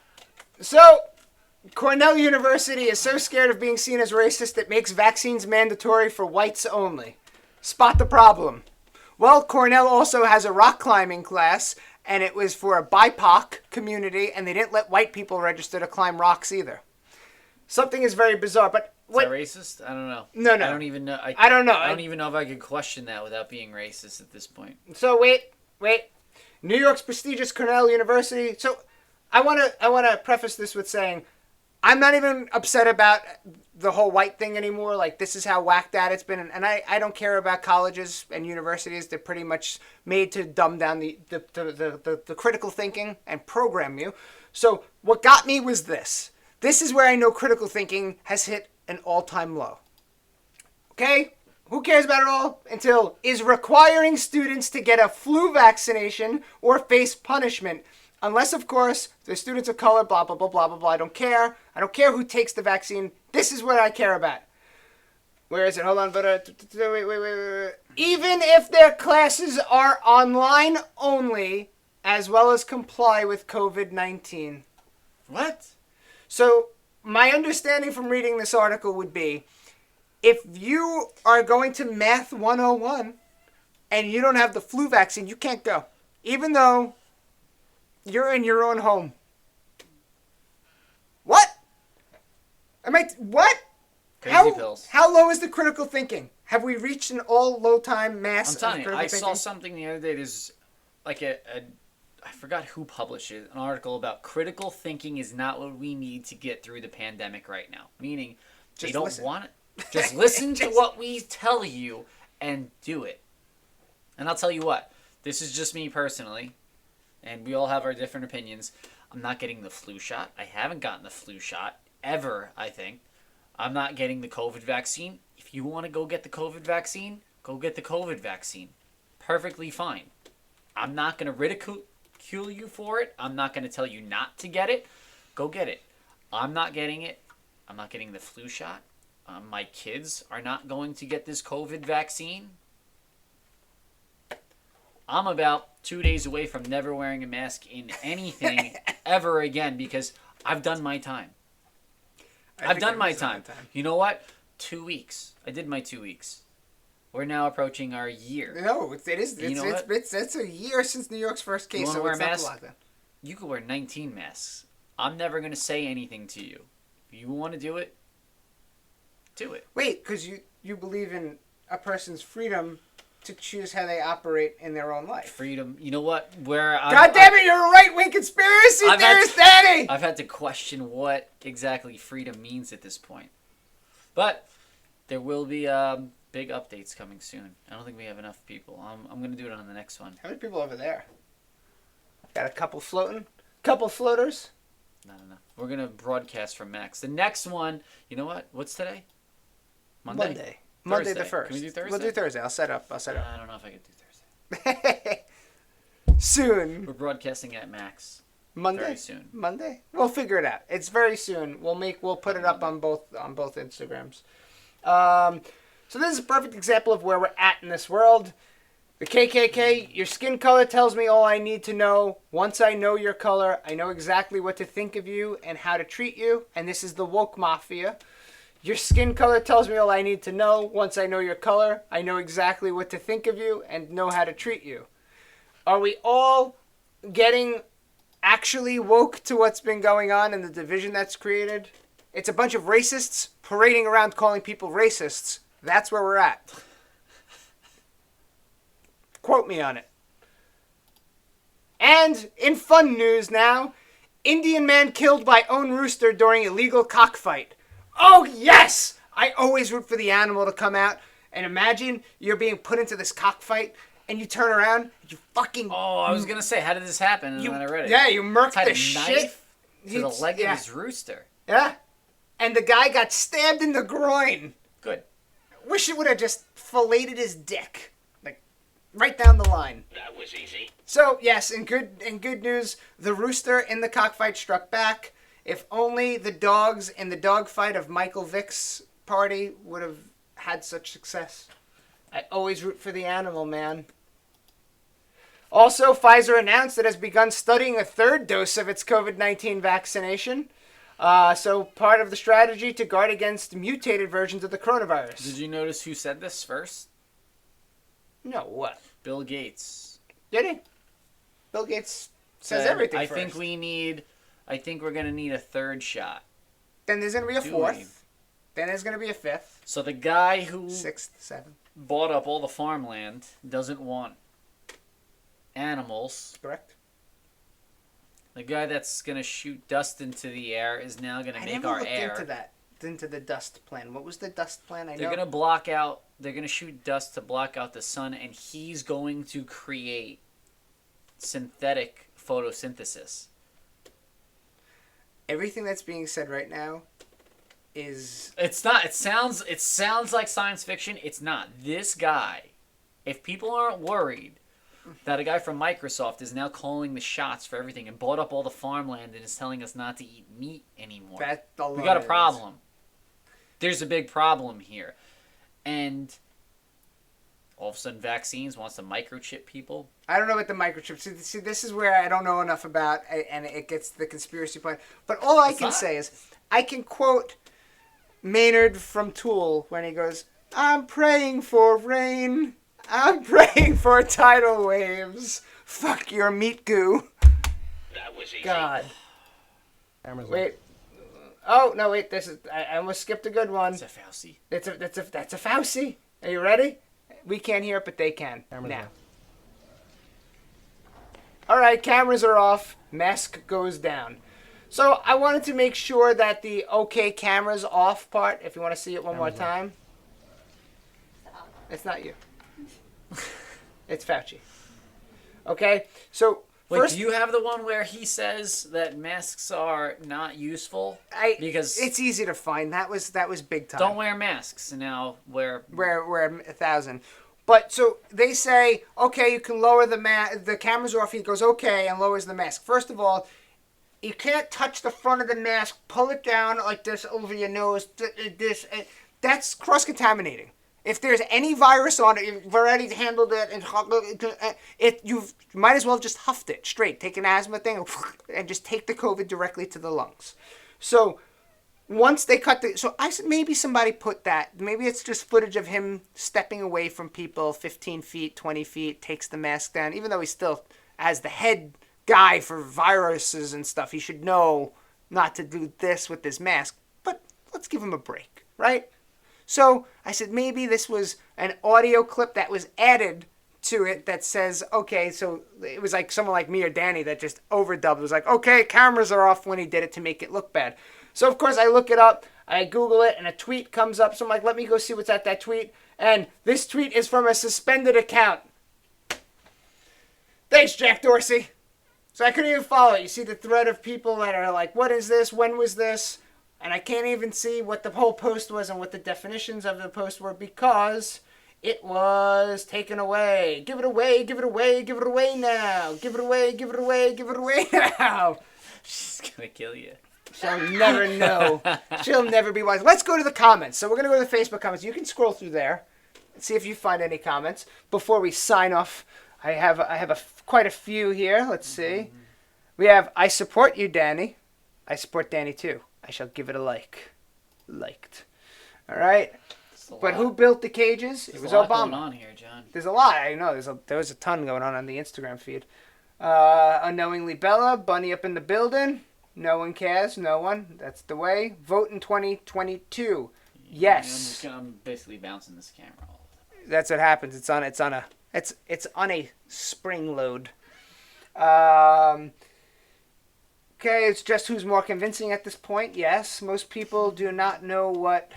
So, Cornell University is so scared of being seen as racist it makes vaccines mandatory for whites only. Spot the problem. Well, Cornell also has a rock climbing class, and it was for a BIPOC community, and they didn't let white people register to climb rocks either. Something is very bizarre, but what? Is that racist? I don't know. No. I don't even know. I don't know. I don't even know if I could question that without being racist at this point. So wait. New York's prestigious Cornell University. So I want to preface this with saying I'm not even upset about the whole white thing anymore. Like, this is how whacked out it's been. And I don't care about colleges and universities. They're pretty much made to dumb down the critical thinking and program you. So what got me was this. This is where I know critical thinking has hit an all-time low. Okay? Who cares about it all? Until is requiring students to get a flu vaccination or face punishment. Unless, of course, they're students of color, blah, blah, blah, blah, blah, blah. I don't care. I don't care who takes the vaccine. This is what I care about. Where is it? Hold on. Wait. Even if their classes are online only, as well as comply with COVID-19. What? So my understanding from reading this article would be, if you are going to Math 101 and you don't have the flu vaccine, you can't go. Even though you're in your own home. What? What? Crazy pills. How low is the critical thinking? Have we reached an all low time mass I'm telling of you, critical I thinking? saw something the other day. There's like I forgot who published it, an article about critical thinking is not what we need to get through the pandemic right now. Meaning, they Just don't listen. want it. Just listen to what we tell you and do it. And I'll tell you what, this is just me personally, and we all have our different opinions. I'm not getting the flu shot. I haven't gotten the flu shot ever, I think. I'm not getting the COVID vaccine. If you want to go get the COVID vaccine, go get the COVID vaccine. Perfectly fine. I'm not going to ridicule you for it. I'm not going to tell you not to get it. Go get it. I'm not getting it. I'm not getting the flu shot. My kids are not going to get this COVID vaccine. I'm about 2 days away from never wearing a mask in anything ever again because I've done my time. I've done my time. You know what? 2 weeks. I did my 2 weeks. We're now approaching our year. No, it is. You know what? It's a year since New York's first case. You want to So wear a it's not mask? the lockdown. You could wear 19 masks. I'm never going to say anything to you. If you want to do it, do it. Wait, because you believe in a person's freedom to choose how they operate in their own life. Freedom. You know what? God damn it, you're a right-wing conspiracy theorist, Danny! I've had to question what exactly freedom means at this point. But there will be big updates coming soon. I don't think we have enough people. I'm going to do it on the next one. How many people over there? Got a couple floating? Couple floaters? No. We're going to broadcast from Max. The next one, you know what? What's today? Monday Monday Thursday. the 1st. Can we do Thursday? We'll do Thursday. I'll set up. I don't know if I can do Thursday. Soon. We're broadcasting at Max. Monday? Very soon. Monday? We'll figure it out. It's very soon. We'll put it up on both Instagrams. So this is a perfect example of where we're at in this world. The KKK, your skin color tells me all I need to know. Once I know your color, I know exactly what to think of you and how to treat you. And this is the woke mafia. Your skin color tells me all I need to know. Once I know your color, I know exactly what to think of you and know how to treat you. Are we all getting actually woke to what's been going on and the division that's created? It's a bunch of racists parading around calling people racists. That's where we're at. Quote me on it. And in fun news now, Indian man killed by own rooster during illegal cockfight. Oh yes! I always root for the animal to come out. And imagine you're being put into this cockfight and you turn around and you fucking... Oh, I was going to say, how did this happen? And then I read it. Yeah, you murked Tied the a shit. knife to the leg of his rooster. Yeah. And the guy got stabbed in the groin. Good. Wish it would have just filleted his dick. Like, right down the line. That was easy. So, yes, in good news, the rooster in the cockfight struck back. If only the dogs in the dogfight of Michael Vick's party would have had such success. I always root for the animal, man. Also, Pfizer announced it has begun studying a third dose of its COVID-19 vaccination. So part of the strategy to guard against mutated versions of the coronavirus. Did you notice who said this first? No, what? Bill Gates. Did he? Bill Gates says everything I first. think we're going to need a third shot. Then there's going to be a Do fourth. we? Then there's going to be a fifth. So the guy who Sixth, seventh. bought up all the farmland doesn't want animals. Correct. The guy that's going to shoot dust into the air is now going to make our air. Into the dust plan. What was the dust plan? They're going to block out, they're going to shoot dust to block out the sun, and he's going to create synthetic photosynthesis. Everything that's being said right now is... It's not. It sounds like science fiction. It's not. This guy, if people aren't worried that a guy from Microsoft is now calling the shots for everything and bought up all the farmland and is telling us not to eat meat anymore, we got a problem. There's a big problem here. And All of a sudden, vaccines wants to microchip people. I don't know about the microchips. See, this is where I don't know enough about, and it gets the conspiracy point. But all I can say is, I can quote Maynard from Tool when he goes, "I'm praying for rain. I'm praying for tidal waves. Fuck your meat goo." That was easy. God. Amazon. Wait. Oh no! Wait. This is. I almost skipped a good one. It's a Fauci. That's a Fauci. Are you ready? We can't hear it, but they can. Amazon. Now. All right, cameras are off. Mask goes down. So I wanted to make sure that the okay cameras off part. If you want to see it one more time. It's not you. It's Fauci. Okay, so Wait, first, do you have the one where he says that masks are not useful? Because it's easy to find. That was big time. don't wear masks now. Wear 1,000. But so they say, okay, you can lower the cameras off. He goes, okay, and lowers the mask. First of all, you can't touch the front of the mask. Pull it down like this over your nose. That's cross-contaminating. If there's any virus on it, you've already handled it, and you might as well just huffed it straight. Take an asthma thing and just take the COVID directly to the lungs. So once they cut so I said maybe somebody put that. Maybe it's just footage of him stepping away from people 15 feet, 20 feet, takes the mask down. Even though he's still, as the head guy for viruses and stuff, he should know not to do this with his mask. But let's give him a break, right? So I said maybe this was an audio clip that was added to it that says, okay, so it was like someone like me or Danny that just overdubbed. It was like, okay, cameras are off when he did it to make it look bad. So, of course, I look it up, I Google it, and a tweet comes up. So I'm like, let me go see what's at that tweet. And this tweet is from a suspended account. Thanks, Jack Dorsey. So I couldn't even follow it. You see the thread of people that are like, what is this? When was this? And I can't even see what the whole post was and what the definitions of the post were because it was taken away. Give it away, give it away, give it away now. Give it away, give it away, give it away now. She's gonna kill you. She'll never know. She'll never be wise. Let's go to the comments. So we're going to go to the Facebook comments. You can scroll through there and see if you find any comments. Before we sign off, I have quite a few here. Let's see. We have, I support you, Danny. I support Danny too. I shall give it a like. Liked. All right. But who built the cages? It was Obama. Obama. Going on here, John. There's a lot. I know. There was a ton going on the Instagram feed. Unknowingly Bella, Bunny up in the building. No one cares. No one. That's the way. Vote in 2022. Yes. I'm basically bouncing this camera all the time. That's what happens. It's on a spring load. Okay, it's just who's more convincing at this point. Yes, most people do not know what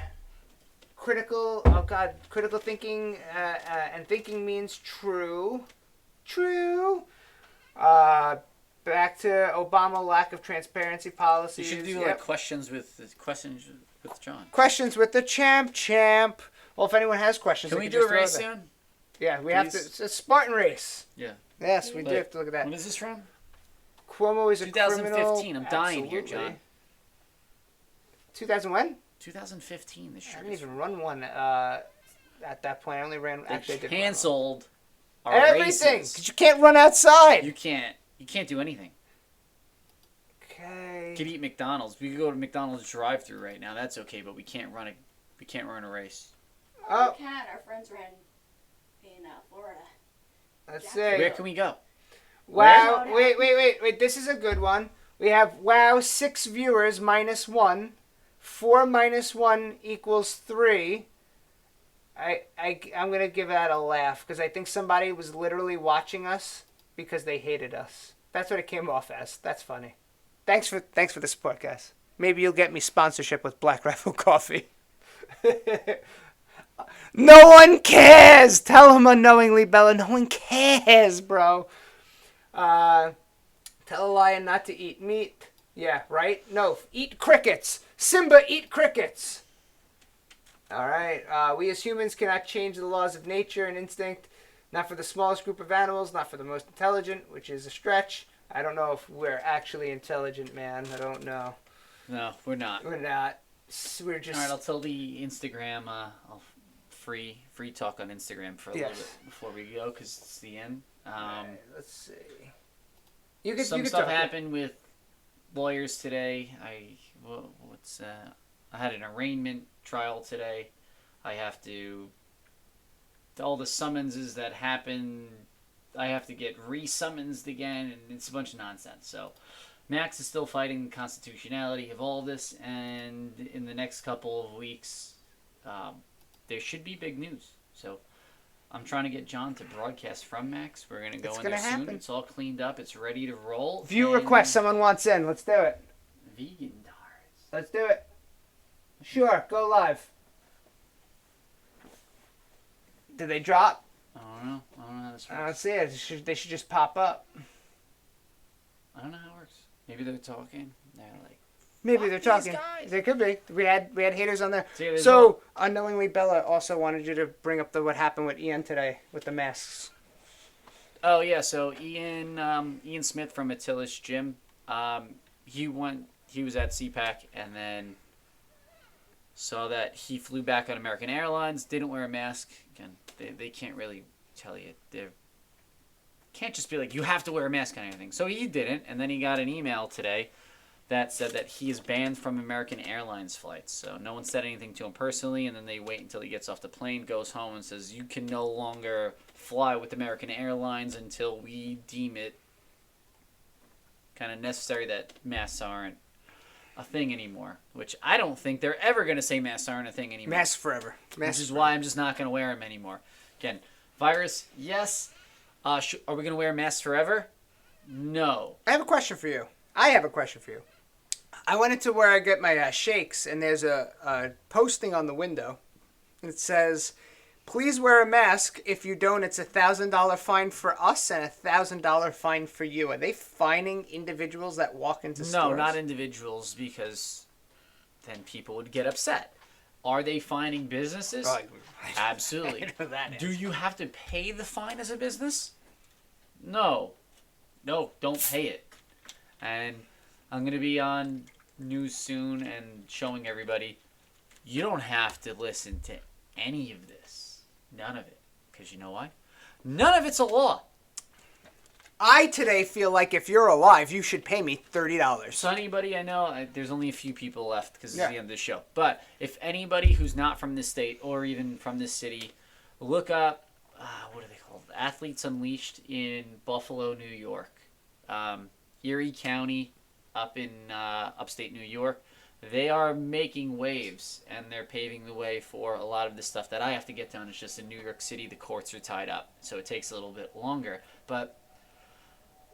critical thinking and thinking means. True. Back to Obama, lack of transparency policies. You should do like questions with John. Questions with the champ. Well, if anyone has questions, Can they we can do just a throw race it there. soon? Yeah, we have to. Please? It's a Spartan race. Yeah. Yes, we do have to look at that. When is this from? Cuomo is a 2015. criminal. I'm dying here, Absolutely. John. 2000 when? 2015. This I shirt didn't is even run one at that point. I only ran. Actually, I did canceled our everything races. because you can't run outside. You can't do anything. Okay. You could eat McDonald's. We could go to McDonald's drive-through right now. That's okay, but we can't run a race. Oh, We can. Our friends ran in Florida. let's Where see. Where can we go? Wow. Where? Wait. This is a good one. We have wow 6 viewers minus 1. 4 minus 1 equals 3. I'm gonna give that a laugh because I think somebody was literally watching us because they hated us. That's what it came off as. That's funny. Thanks for the support, guys. Maybe you'll get me sponsorship with Black Rifle Coffee. No one cares. Tell him unknowingly, Bella. No one cares, bro. Tell a lion not to eat meat. Yeah, right? No, eat crickets. Simba, eat crickets. All right. We as humans cannot change the laws of nature and instinct. Not for the smallest group of animals, not for the most intelligent, which is a stretch. I don't know if we're actually intelligent, man. I don't know. No, we're not. We're not. We're just... All right, I'll tell the Instagram. I'll free talk on Instagram for a little bit before we go, because it's the end. Right, let's see. Some stuff happened with lawyers today. I had an arraignment trial today. I have to, all the summonses that happen, I have to get re-summonsed again, and it's a bunch of nonsense. So Max is still fighting the constitutionality of all this, and in the next couple of weeks, there should be big news. So I'm trying to get John to broadcast from Max. We're going to go in there soon. It's all cleaned up. It's ready to roll. View request. Someone wants in. Let's do it. Vegan Dars. Let's do it. Sure. Go live. Did they drop? I don't know how this works. I don't see it. They should just pop up. I don't know how it works. Maybe they're talking. They're like, maybe they're talking. Guys. They could be. We had haters on there. See, so unknowingly, Bella also wanted you to bring up what happened with Ian today with the masks. Oh yeah. So Ian Smith from Attila's Gym. He was at CPAC and then saw that he flew back on American Airlines. Didn't wear a mask. Again, they can't really tell you. They can't just be like, you have to wear a mask on anything. So he didn't, and then he got an email today that said that he is banned from American Airlines flights. So no one said anything to him personally, and then they wait until he gets off the plane, goes home, and says, you can no longer fly with American Airlines until we deem it kind of necessary that masks aren't a thing anymore. Which I don't think they're ever going to say masks aren't a thing anymore. Masks forever. Which is why I'm just not going to wear them anymore. Again, virus, yes. Are we going to wear masks forever? No. I have a question for you. I went into where I get my shakes, and there's a posting on the window. It says, please wear a mask. If you don't, it's $1,000 fine for us and $1,000 fine for you. Are they fining individuals that walk into stores? No, not individuals, because then people would get upset. Are they fining businesses? Absolutely. I know that Do you have to pay the fine as a business? No, don't pay it. And I'm going to be on news soon and showing everybody, you don't have to listen to any of this. None of it. Because you know why? None of it's a law. I today feel like if you're alive, you should pay me $30. So anybody I know, there's only a few people left because it's the end of the show. But if anybody who's not from this state or even from this city, look up, what are they called? Athletes Unleashed in Buffalo, New York. Erie County up in upstate New York. They are making waves, and they're paving the way for a lot of the stuff that I have to get done. It's just in New York City, the courts are tied up, so it takes a little bit longer. But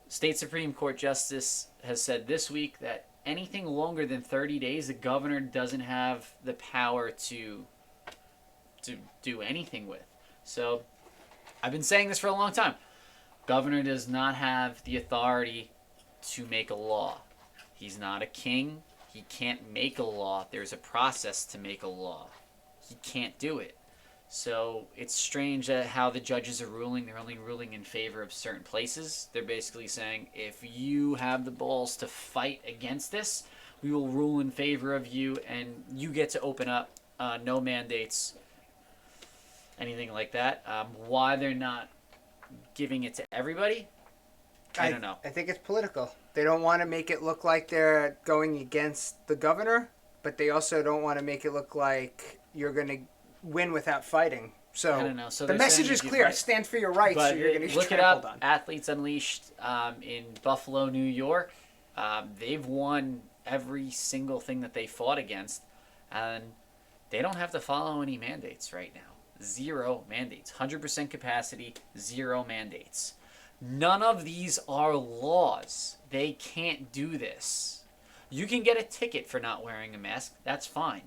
State Supreme Court Justice has said this week that anything longer than 30 days, the governor doesn't have the power to do anything with. So I've been saying this for a long time. Governor does not have the authority to make a law. He's not a king. He can't make a law. There's a process to make a law. He can't do it. So it's strange that how the judges are ruling. They're only ruling in favor of certain places. They're basically saying, if you have the balls to fight against this, we will rule in favor of you, and you get to open up. No mandates, anything like that. Why they're not giving it to everybody, I don't know. I think it's political. They don't want to make it look like they're going against the governor, but they also don't want to make it look like you're going to win without fighting. So, I don't know. So the message is clear. Stand for your rights. But or you're going to get look it trampled up. on. Athletes Unleashed in Buffalo, New York. They've won every single thing that they fought against, and they don't have to follow any mandates right now. 0 mandates. 100% capacity. 0 mandates. None of these are laws. They can't do this. You can get a ticket for not wearing a mask. That's fine.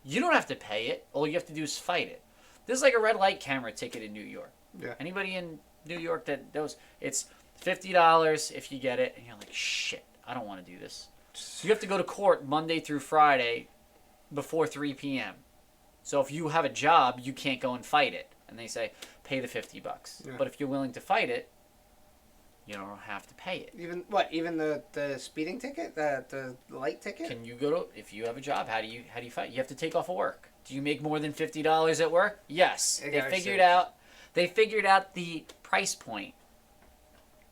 You don't have to pay it. All you have to do is fight it. This is like a red light camera ticket in New York. Yeah. Anybody in New York that knows, it's $50 if you get it, and you're like, shit, I don't want to do this. You have to go to court Monday through Friday before 3 p.m. So if you have a job, you can't go and fight it. And they say, pay the $50. Yeah. But if you're willing to fight it, you don't have to pay it. Even what? Even the speeding ticket, the light ticket. Can you go to, if you have a job, how do you fight? You have to take off of work. Do you make more than $50 at work? Yes. I They got figured you. out. They figured out the price point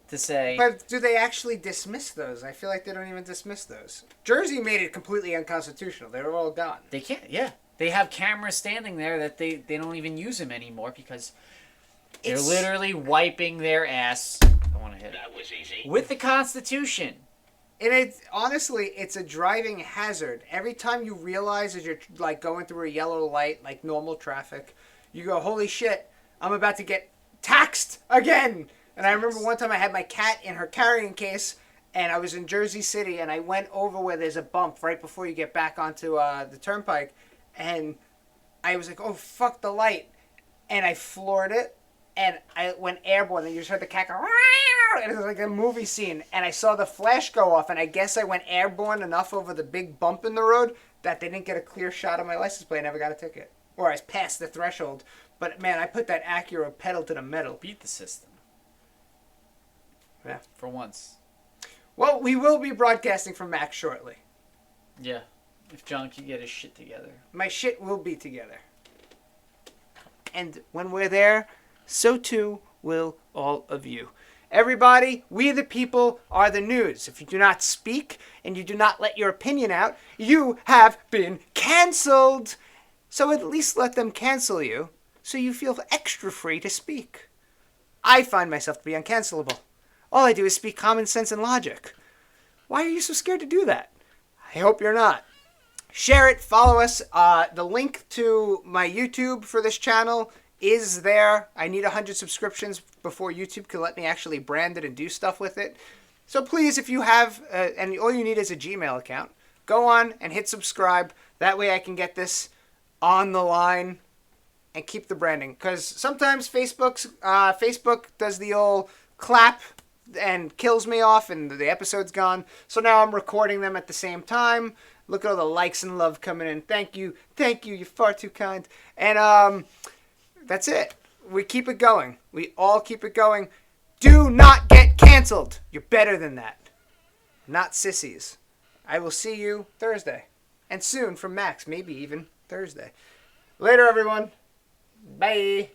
to say. But do they actually dismiss those? I feel like they don't even dismiss those. Jersey made it completely unconstitutional. They were all gone. They can't. Yeah, they have cameras standing there that they don't even use them anymore because they're It's- literally wiping their ass. I want to hit it. That was easy. With the Constitution. And it's a driving hazard. Every time you realize as you're like going through a yellow light, like normal traffic, you go, "Holy shit, I'm about to get taxed again." And I remember one time I had my cat in her carrying case, and I was in Jersey City, and I went over where there's a bump right before you get back onto the turnpike, and I was like, "Oh fuck the light," and I floored it, and I went airborne, and you just heard the cat go, and it was like a movie scene, and I saw the flash go off, and I guess I went airborne enough over the big bump in the road that they didn't get a clear shot of my license plate. I never got a ticket, or I was past the threshold. But man, I put that Acura pedal to the metal. Beat the system. Yeah. For once. Well, we will be broadcasting from Max shortly. Yeah. If John can get his shit together. My shit will be together. And when we're there, so too will all of you. Everybody, we the people are the news. If you do not speak and you do not let your opinion out, you have been canceled. So at least let them cancel you so you feel extra free to speak. I find myself to be uncancelable. All I do is speak common sense and logic. Why are you so scared to do that? I hope you're not. Share it, follow us. The link to my YouTube for this channel is there. I need 100 subscriptions before YouTube can let me actually brand it and do stuff with it. So please, if you have, and all you need is a Gmail account, go on and hit subscribe. That way I can get this on the line and keep the branding. Because sometimes Facebook does the old clap and kills me off and the episode's gone. So now I'm recording them at the same time. Look at all the likes and love coming in. Thank you. You're far too kind. And that's it. We keep it going. We all keep it going. Do not get canceled. You're better than that. Not sissies. I will see you Thursday. And soon from Max, maybe even Thursday. Later, everyone. Bye.